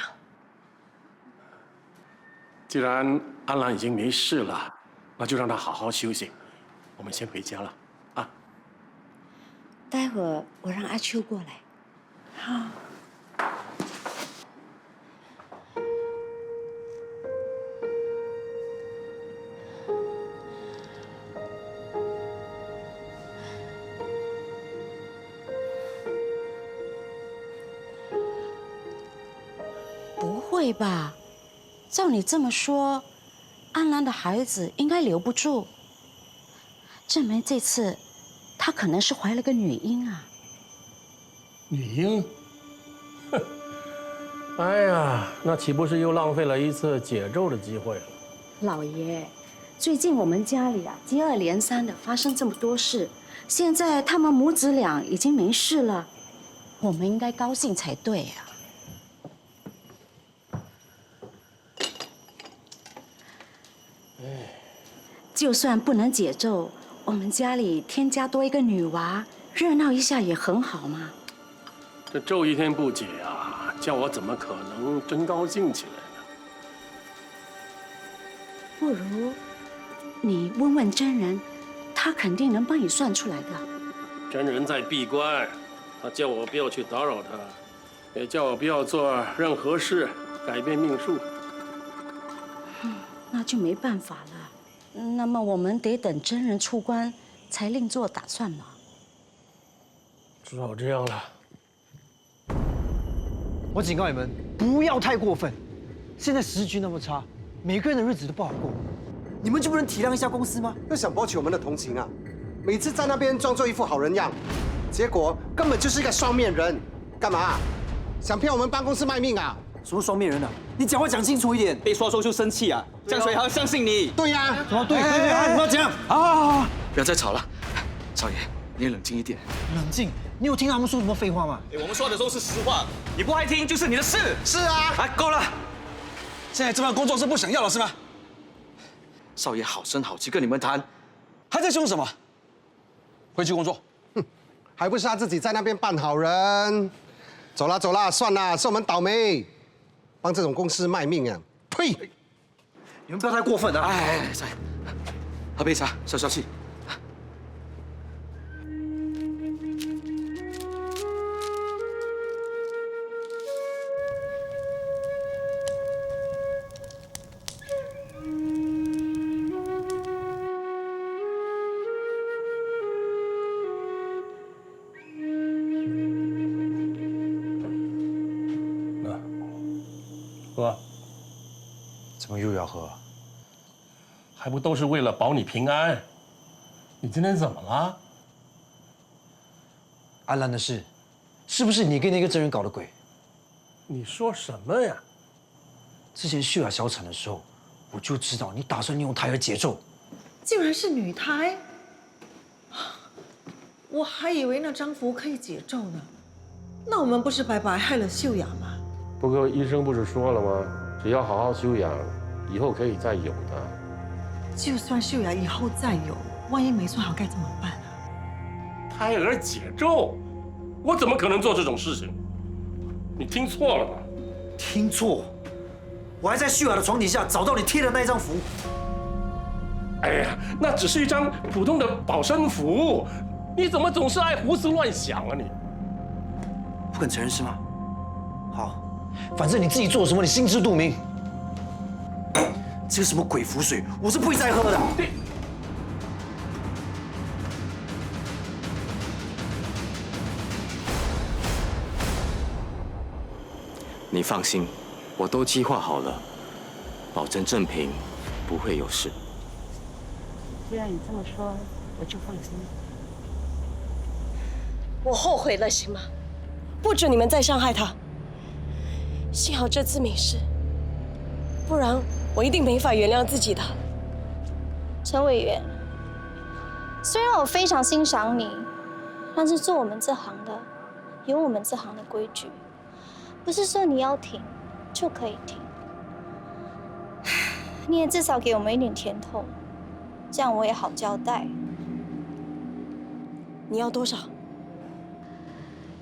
既然安兰已经没事了，那就让她好好休息。我们先回家了。待会儿我让阿秋过来。好。不会吧？照你这么说，安兰的孩子应该留不住。证明这次，她可能是怀了个女婴啊。女婴？哼！哎呀，那岂不是又浪费了一次解咒的机会了？老爷，最近我们家里啊，接二连三的发生这么多事，现在他们母子俩已经没事了，我们应该高兴才对啊。就算不能解咒，我们家里添加多一个女娃，热闹一下也很好嘛。这咒一天不解啊，叫我怎么可能真高兴起来呢？不如你问问真人，他肯定能帮你算出来的。真人在闭关，他叫我不要去打扰他，也叫我不要做任何事改变命数。那就没办法了。那么我们得等真人出关，才另做打算嘛。只好这样了。我警告你们，不要太过分。现在时局那么差，每个人的日子都不好过，你们就不能体谅一下公司吗？又想博取我们的同情啊！每次在那边装作一副好人样，结果根本就是一个双面人。干嘛？想骗我们帮公司卖命啊？什么双面人啊？你讲话讲清楚一点。被说就生气啊，这样谁还要相信你？对呀，什么对？不要讲。好，不要再吵了。少爷，你也冷静一点。冷静。你有听他们说什么废话吗？我们说的都是实话，你不爱听就是你的事。是啊，哎，够了！现在这份工作是不想要了是吗？少爷好声好气跟你们谈，还在凶什么？回去工作。哼，还不是他自己在那边扮好人。走啦走啦，算啦，是我们倒霉，帮这种公司卖命啊！呸！你们不要太过分了。哎，在，喝杯茶消消气。喝，怎么又要喝？还不都是为了保你平安？你今天怎么了？安兰的事，是不是你跟那个真人搞的鬼？你说什么呀？之前秀雅小产的时候，我就知道你打算利用胎儿解咒。竟然是女胎，我还以为那张符可以解咒呢。那我们不是白白害了秀雅吗？不过医生不是说了吗？只要好好休养，以后可以再有的。就算秀雅以后再有，万一没算好该怎么办啊？胎儿解咒，我怎么可能做这种事情？你听错了吧？听错？我还在秀雅的床底下找到你贴的那张符。哎呀，那只是一张普通的保身符，你怎么总是爱胡思乱想啊你？不肯承认是吗？好。反正你自己做什么，你心知肚明。这个什么鬼符水，我是不会再喝的。你放心，我都计划好了，保证正平不会有事。既然你这么说，我就放心。我后悔了，行吗？不准你们再伤害他。幸好这次没事，不然我一定没法原谅自己的。陈委员，虽然我非常欣赏你，但是做我们这行的，有我们这行的规矩，不是说你要停就可以停。你也至少给我们一点甜头，这样我也好交代。你要多少？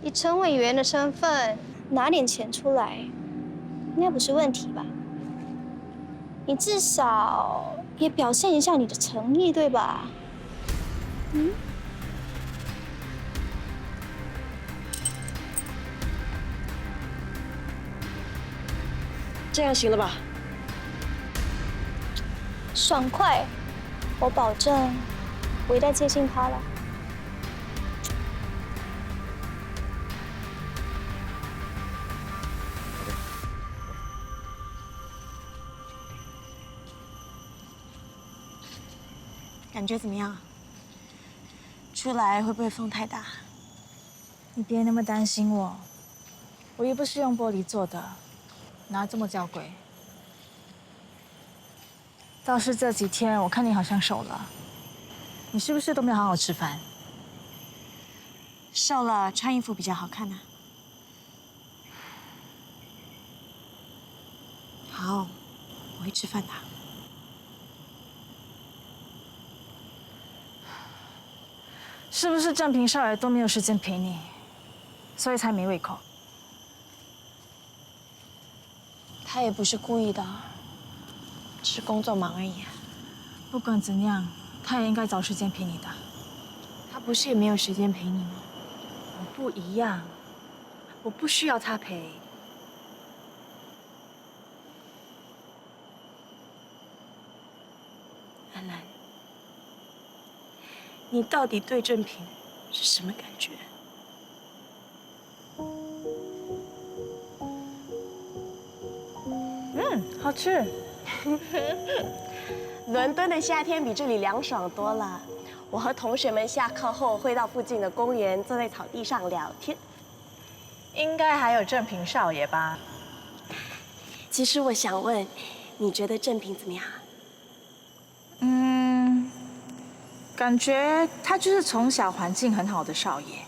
以陈委员的身份拿点钱出来，应该不是问题吧？你至少也表现一下你的诚意，对吧？嗯。这样行了吧？爽快，我保证不会再接近他了。感觉怎么样？出来会不会风太大？你别那么担心我，我又不是用玻璃做的，哪这么娇贵？倒是这几天我看你好像瘦了，你是不是都没有好好吃饭？瘦了，穿衣服比较好看呢。好，我会吃饭的。是不是正平少爷都没有时间陪你，所以才没胃口？他也不是故意的，只是工作忙而已。不管怎样，他也应该找时间陪你的。他不是也没有时间陪你吗？我不一样，我不需要他陪。安兰，你到底对正平是什么感觉？好吃。伦敦的夏天比这里凉爽多了。我和同学们下课后会到附近的公园，坐在草地上聊天。应该还有正平少爷吧？其实我想问，你觉得正平怎么样？感觉他就是从小环境很好的少爷。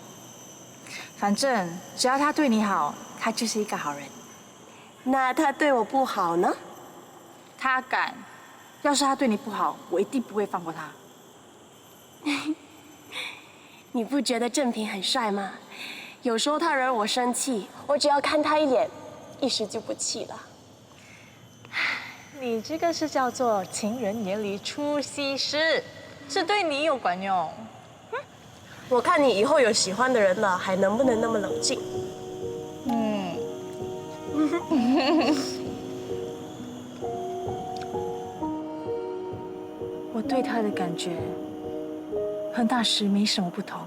反正只要他对你好，他就是一个好人。那他对我不好呢？他敢。要是他对你不好，我一定不会放过他。你不觉得正平很帅吗？有时候他惹我生气，我只要看他一眼，一时就不气了。你这个是叫做情人眼里出西施，是对你有管用。我看你以后有喜欢的人了，还能不能那么冷静？我对他的感觉和那时没什么不同。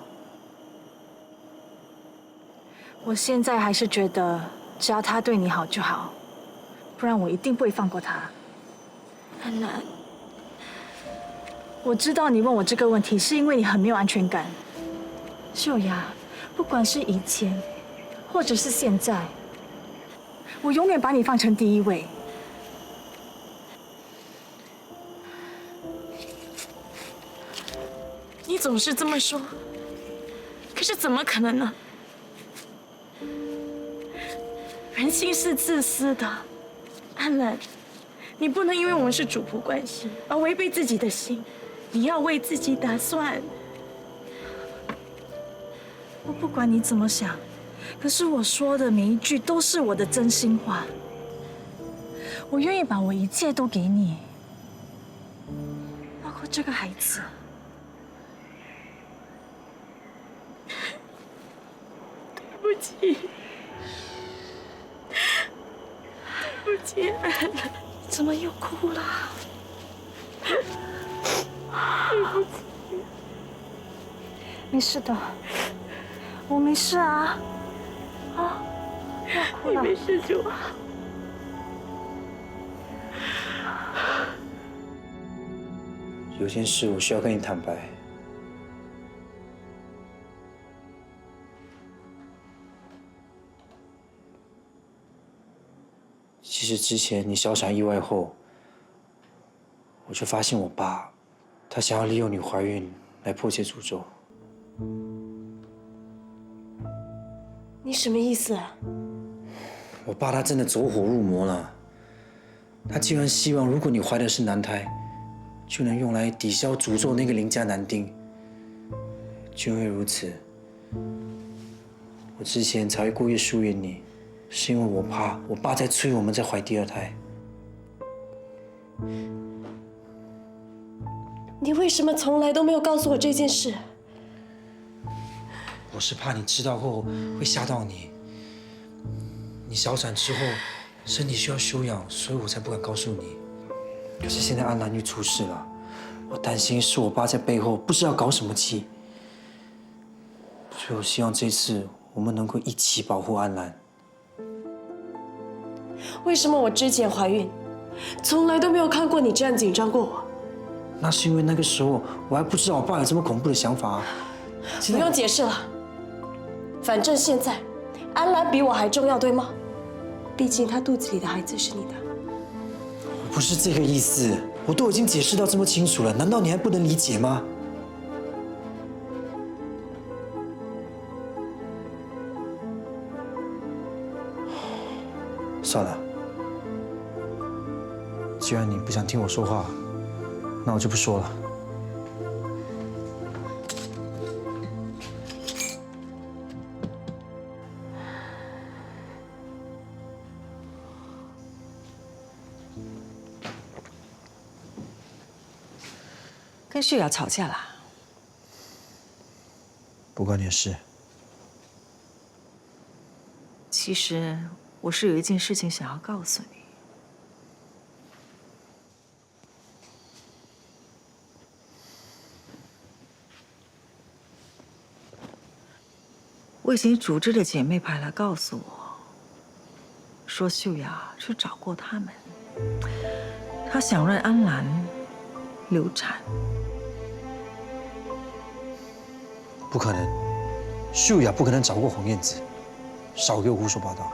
我现在还是觉得，只要他对你好就好，不然我一定不会放过他。安兰，我知道你问我这个问题是因为你很没有安全感。秀雅，不管是以前，或者是现在，我永远把你放成第一位。你总是这么说，可是怎么可能呢？人心是自私的，安兰，你不能因为我们是主仆关系而违背自己的心，你要为自己打算。我不管你怎么想，可是我说的每一句都是我的真心话。我愿意把我一切都给你，包括这个孩子。对不起，对不起，安兰，怎么又哭了？对不起。没事的，我没事啊。啊，不要哭了。你没事就好。有件事我需要跟你坦白。其实之前你小产意外后，我就发现我爸，他想要利用你怀孕来破解诅咒。你什么意思啊？我爸他真的走火入魔了，他竟然希望，如果你怀的是男胎，就能用来抵消诅咒那个林家男丁。就因为如此，我之前才会故意疏远你，是因为我怕我爸在催我们再怀第二胎。你为什么从来都没有告诉我这件事？我是怕你知道后会吓到你。你小产之后，身体需要休养，所以我才不敢告诉你。可是现在安兰又出事了，我担心是我爸在背后不知道搞什么气。所以我希望这次我们能够一起保护安兰。为什么我之前怀孕，从来都没有看过你这样紧张过我？那是因为那个时候我还不知道我爸有这么恐怖的想法啊。不用解释了，反正现在安兰比我还重要，对吗？毕竟她肚子里的孩子是你的。我不是这个意思，我都已经解释到这么清楚了，难道你还不能理解吗？算了，既然你不想听我说话，那我就不说了。跟秀雅吵架啦？不关你的事。其实我是有一件事情想要告诉你。我已经组织了姐妹派来告诉我，说秀雅去找过他们，她想让安兰流产。不可能，秀雅不可能找过红燕子，少给我胡说八道。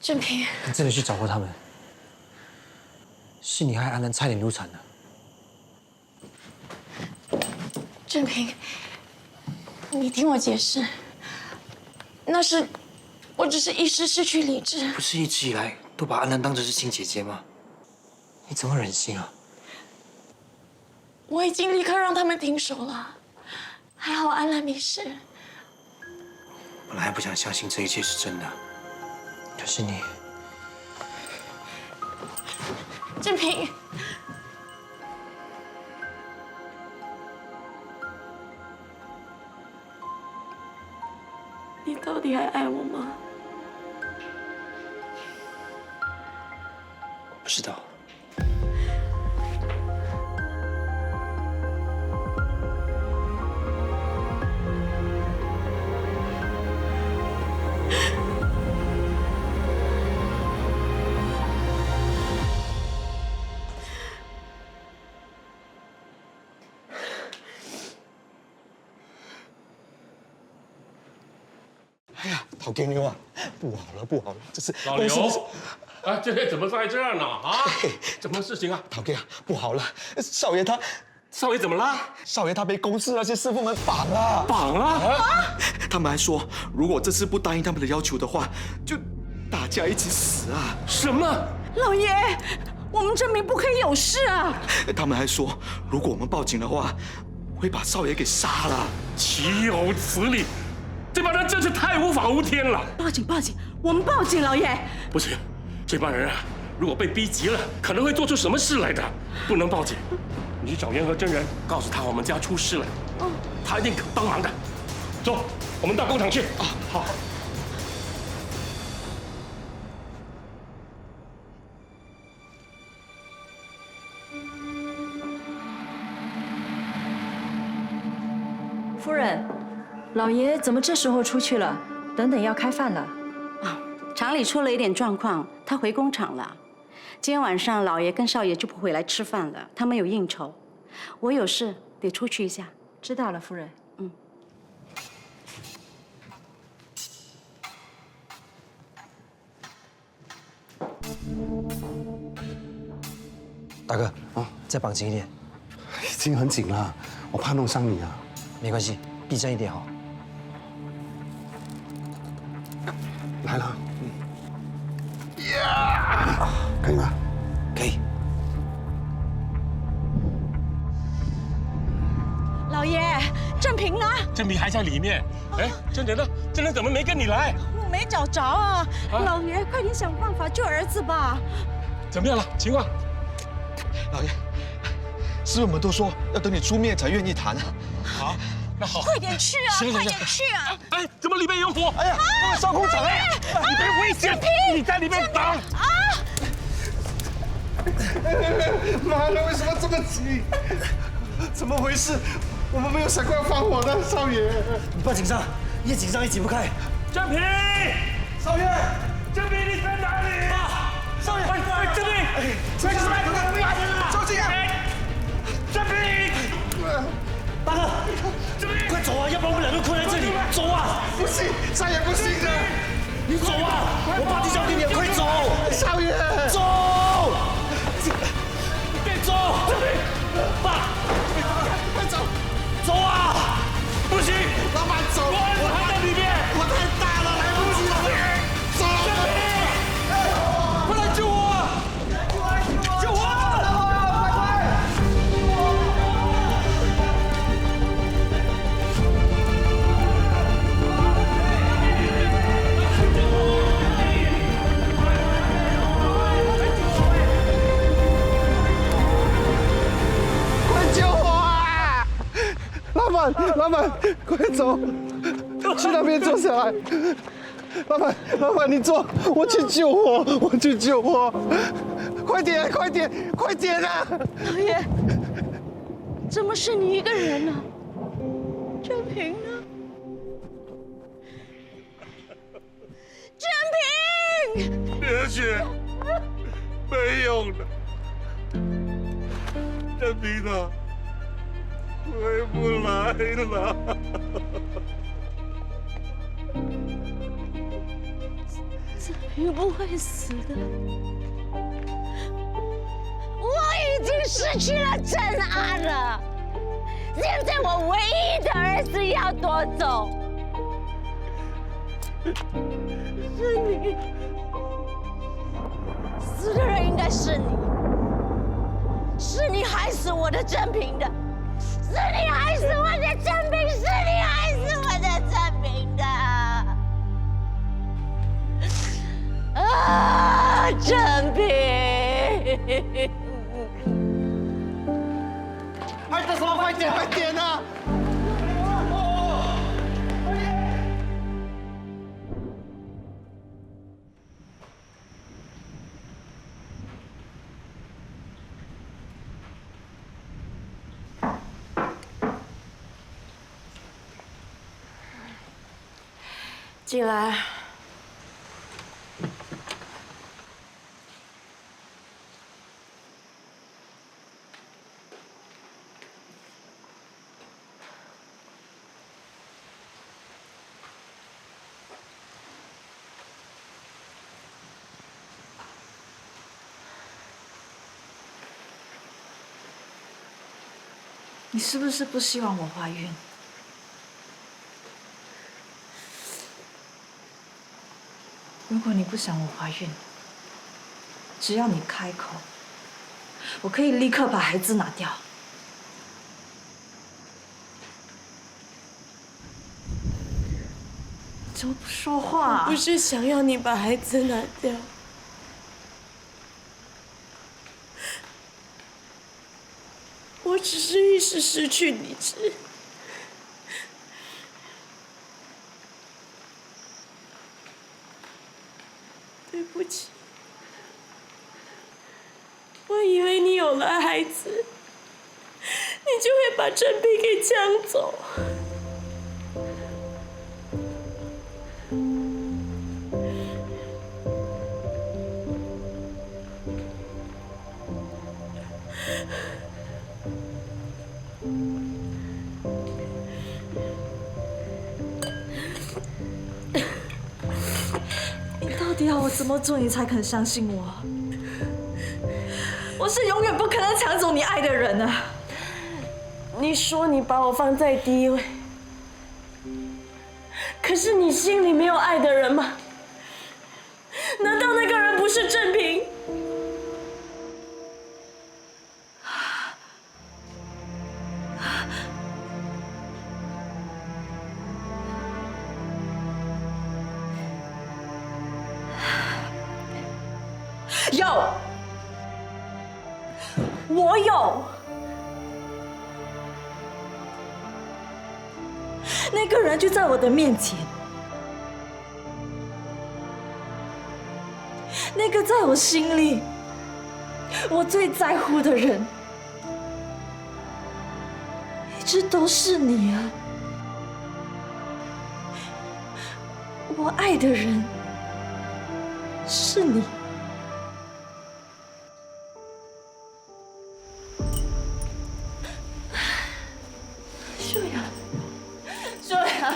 郑平，你真的去找过他们？是你害安兰差点流产的。郑平，你听我解释，那是我只是一时失去理智。不是一直以来都把安兰当成是亲姐姐吗？你怎么忍心啊？我已经立刻让他们停手了，还好安兰没事。本来还不想相信这一切是真的，可是你，郑平，你到底还爱我吗？我不知道。哎呀，陶给妞啊，不好了，不好了，这是老刘，啊，这些怎么在这儿呢？啊，什么事情啊？陶给啊，不好了，少爷他，少爷怎么了？少爷他被公司那些师傅们绑了，绑了？啊！他们还说，如果这次不答应他们的要求的话，就大家一起死啊！什么？老爷，我们郑明不可以有事啊！他们还说，如果我们报警的话，会把少爷给杀了。岂有此理！这帮人真是太无法无天了！报警，报警！我们报警，老爷！不行，这帮人啊，如果被逼急了，可能会做出什么事来的，不能报警。你去找元和真人，告诉他我们家出事了，他一定肯帮忙的。走，我们到工厂去。啊，好。夫人，老爷怎么这时候出去了？等等要开饭了。厂里出了一点状况，他回工厂了。今天晚上老爷跟少爷就不回来吃饭了，他们有应酬。我有事得出去一下。知道了，夫人。大哥啊，再绑紧一点。已经很紧了，我怕弄伤你啊。没关系，避震一点好。来了，可以吗？可以。老爷，郑平呢？郑平还在里面。哎，郑人呢？郑人怎么没跟你来？我没找着啊！老爷，快点想办法救儿子吧！怎么样了？情况？老爷，师傅们都说要等你出面才愿意谈啊。好，那好。快点去啊！行快点去啊！哎，怎么里面有火？哎呀，烧工厂哎！你别危险！你在里面挡。妈的，为什么这么急？怎么回事？我们没有想过要放火的，少爷。你不要紧张，越紧张越挤不开。郑平，少爷，郑平你在哪里？少爷，快，郑平，快出来！周静啊！郑平，大哥，快走啊！要不然我们两个困在这里。走啊！不行，少爷不行的。你走啊！我爸就交给你了，快走！少爷，走！别走！爸，快走！走啊！不行，老板走！我儿子还在里面，我太大了，来不及了！走！快来救我！救我！老板，快走，去那边坐下来。老板，你坐，我去救火，快点啊！老爷，怎么是你一个人呢？郑平呢？郑平！别去，没用的。郑平呢？回不来了。郑平不会死的。我已经失去了真爱了，现在我唯一的儿子要夺走，是你。死的人应该是你，是你害死我的郑平的。是你害死我的郑平，是你害死我的郑平的！啊，郑平！还等什么？快点啊！进来。你是不是不希望我怀孕？如果你不想我怀孕，只要你开口，我可以立刻把孩子拿掉。怎么不说话？我不是想要你把孩子拿掉，我只是一时失去理智。对不起，我以为你有了孩子，你就会把郑平给抢走。要我怎么做你才肯相信我？我是永远不可能抢走你爱的人啊！你说你把我放在第一位，可是你心里没有爱的人吗？难道那个人不是郑平？有，我有。那个人就在我的面前，那个在我心里我最在乎的人，一直都是你啊！我爱的人是你。秀雅，秀雅。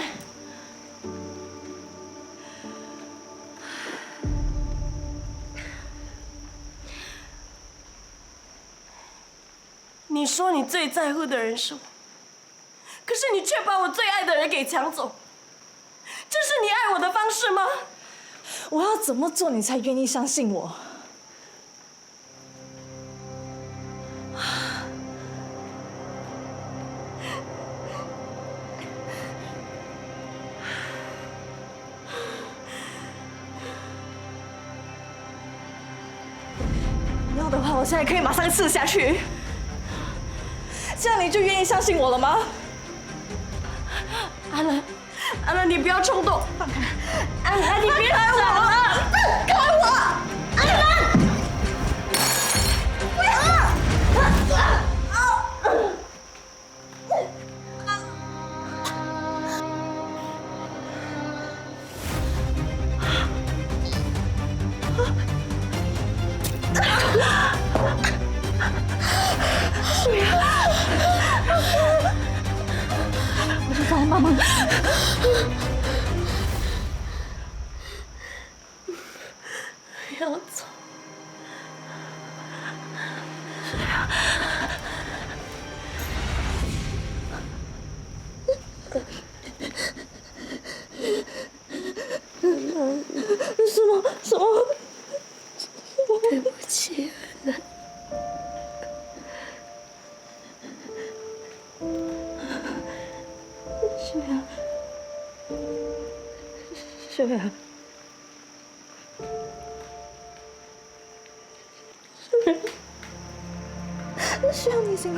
你说你最在乎的人是我，可是你却把我最爱的人给抢走，这是你爱我的方式吗？我要怎么做你才愿意相信我？你要的话，我现在可以马上刺下去。这样你就愿意相信我了吗？安兰，安兰，你不要冲动，放开！安兰，你别开我了！放开我！安兰！不要！是呀，我去找妈妈。不要走。是呀。什么？对不起，安兰。秀雅，秀雅，秀雅，你醒了，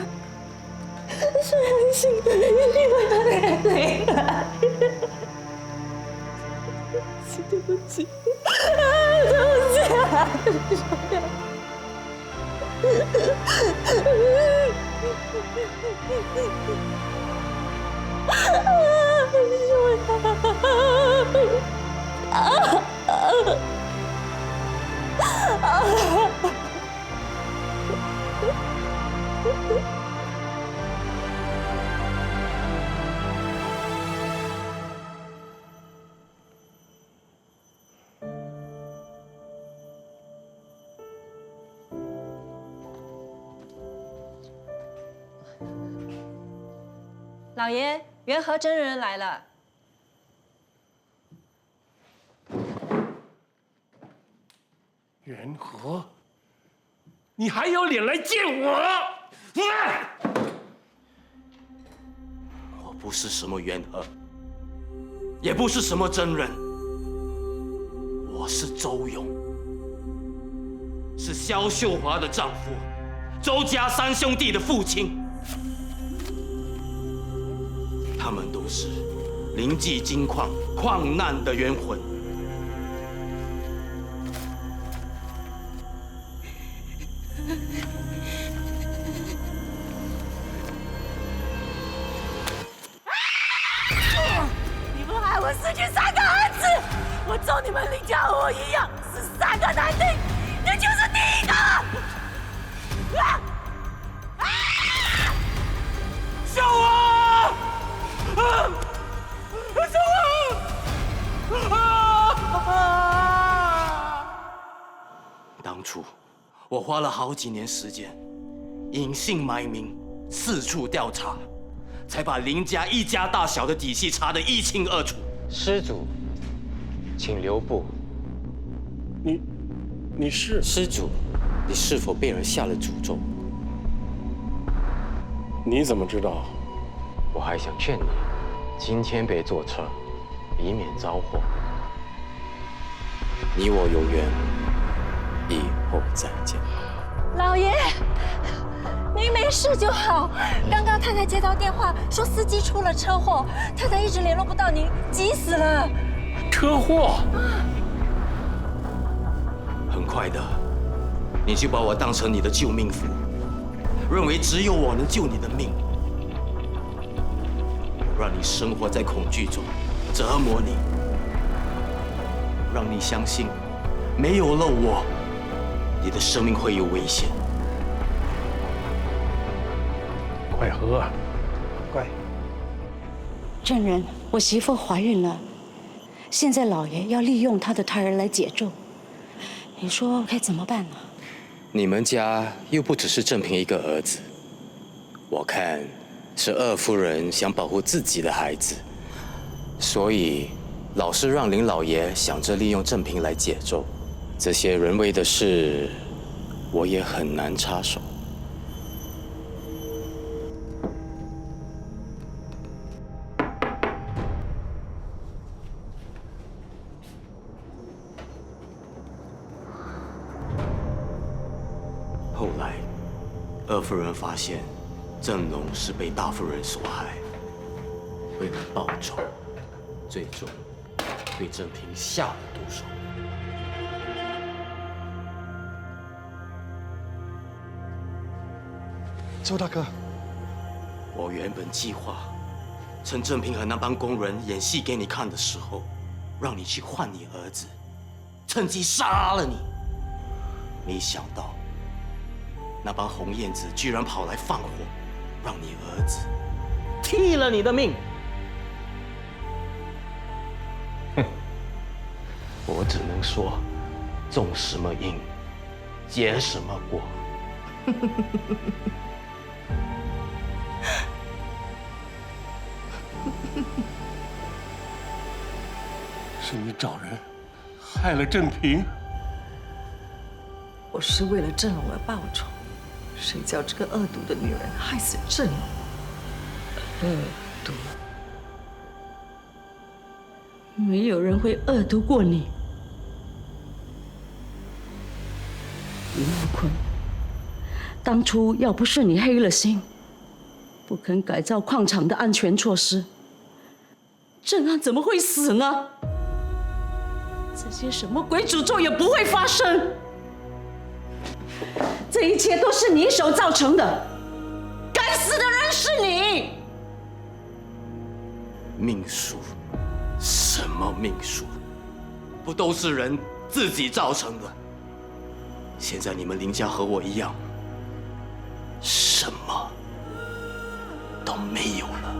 秀雅，你醒了，你回来，对不起，对不起啊，秀雅。老爷，元和真人来了。元和，你还有脸来见我？我不是什么元和，也不是什么真人，我是周勇，是萧秀华的丈夫，周家三兄弟的父亲。他们都是灵迹金矿矿难的冤魂。你们害我失去3个儿子，我咒你们林家和我一样，是3个男丁，你就是第1个。秀华！秀华！花了好几年时间，隐姓埋名，四处调查，才把林家一家大小的底细查得一清二楚。施主，请留步。你是施主，你是否被人下了诅咒？你怎么知道？我还想劝你，今天别坐车，以免遭祸。你我有缘，以后再见。老爷，您没事就好。刚刚太太接到电话，说司机出了车祸，太太一直联络不到您，急死了。车祸？很快的，你就把我当成你的救命符，认为只有我能救你的命。我让你生活在恐惧中，折磨你，让你相信没有了我，你的生命会有危险。快喝，乖。证人，我媳妇怀孕了，现在老爷要利用她的胎儿来解咒，你说该怎么办呢？你们家又不只是正平一个儿子，我看是二夫人想保护自己的孩子，所以老是让林老爷想着利用正平来解咒。这些人为的事，我也很难插手。后来，二夫人发现郑龙是被大夫人所害，为了报仇，最终对郑平下了毒手。周大哥，我原本计划趁郑平和那帮工人演戏给你看的时候，让你去换你儿子，趁机杀了你。没想到，那帮红燕子居然跑来放火，让你儿子替了你的命。哼，我只能说，种什么因，结什么果。是你找人害了郑平？我是为了郑龙而报仇，谁叫这个恶毒的女人害死郑龙？恶毒？没有人会恶毒过你，林木坤。当初要不是你黑了心，不肯改造矿场的安全措施，郑安怎么会死呢？这些什么鬼诅咒也不会发生。这一切都是你一手造成的，该死的人是你！命数？什么命数？不都是人自己造成的？现在你们林家和我一样，什么都没有了。